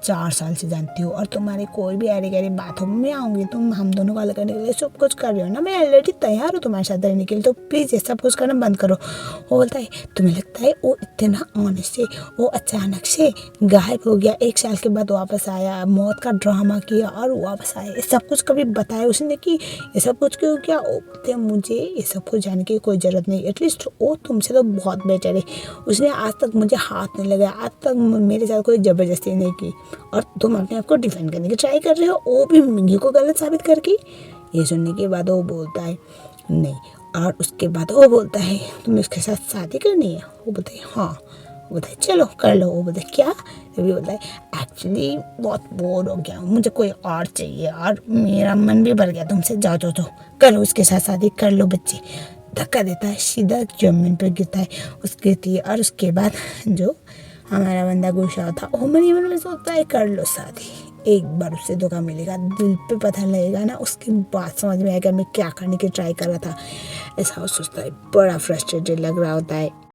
4 साल से जानती हूँ और तुम्हारे कोई भी ऐरी गैरी बातों में आऊँगी, तुम हम दोनों को अलग करने के लिए सब कुछ कर रहे हो ना, मैं ऑलरेडी तैयार हूँ तुम्हारे साथ रहने के लिए, तो प्लीज़ ये सब कुछ करना बंद करो। वो बोलता है तुम्हें लगता है वो इतना ऑनेस्ट से वो अचानक से गायब हो गया, 1 साल के बाद वापस आया, मौत का ड्रामा किया और वापस आया, ये सब कुछ कभी बताया उसने कि ये सब कुछ क्यों किया? वो बोलते मुझे ये सब कुछ जानने की कोई ज़रूरत नहीं, एटलीस्ट वो तुमसे तो बहुत बेटर है, उसने आज तक मुझे हाथ नहीं लगाया, आज तक मेरे साथ कोई ज़बरदस्ती नहीं की और तुम अपने आप को डिफेंड करने की ट्राई कर रहे हो, वो भी मिंगी को गलत साबित करके। ये सुनने के बाद वो बोलता है नहीं, और उसके बाद वो बोलता है तुम्हें उसके साथ शादी करनी है? वो बोलता है हाँ। वो बोलता है चलो कर लो। वो बोलता है क्या? तभी बोलता है एक्चुअली बहुत बोर हो गया हूँ, मुझे कोई और चाहिए और मेरा मन भी भर गया तुमसे, जाओ जाओ जाओ करो उसके साथ शादी कर लो बच्चे। धक्का देता है, सीधा जमीन पर गिरता है, उस गिरती है और उसके बाद जो हमारा बंदा गुस्सा था वो मन ही मन में सोचता है कर लो शादी, एक बार उससे धोखा मिलेगा, दिल पे पता लगेगा ना, उसके बाद समझ में आएगा मैं क्या करने की ट्राई कर रहा था। ऐसा वो सोचता है, बड़ा फ्रस्ट्रेटेड लग रहा होता है।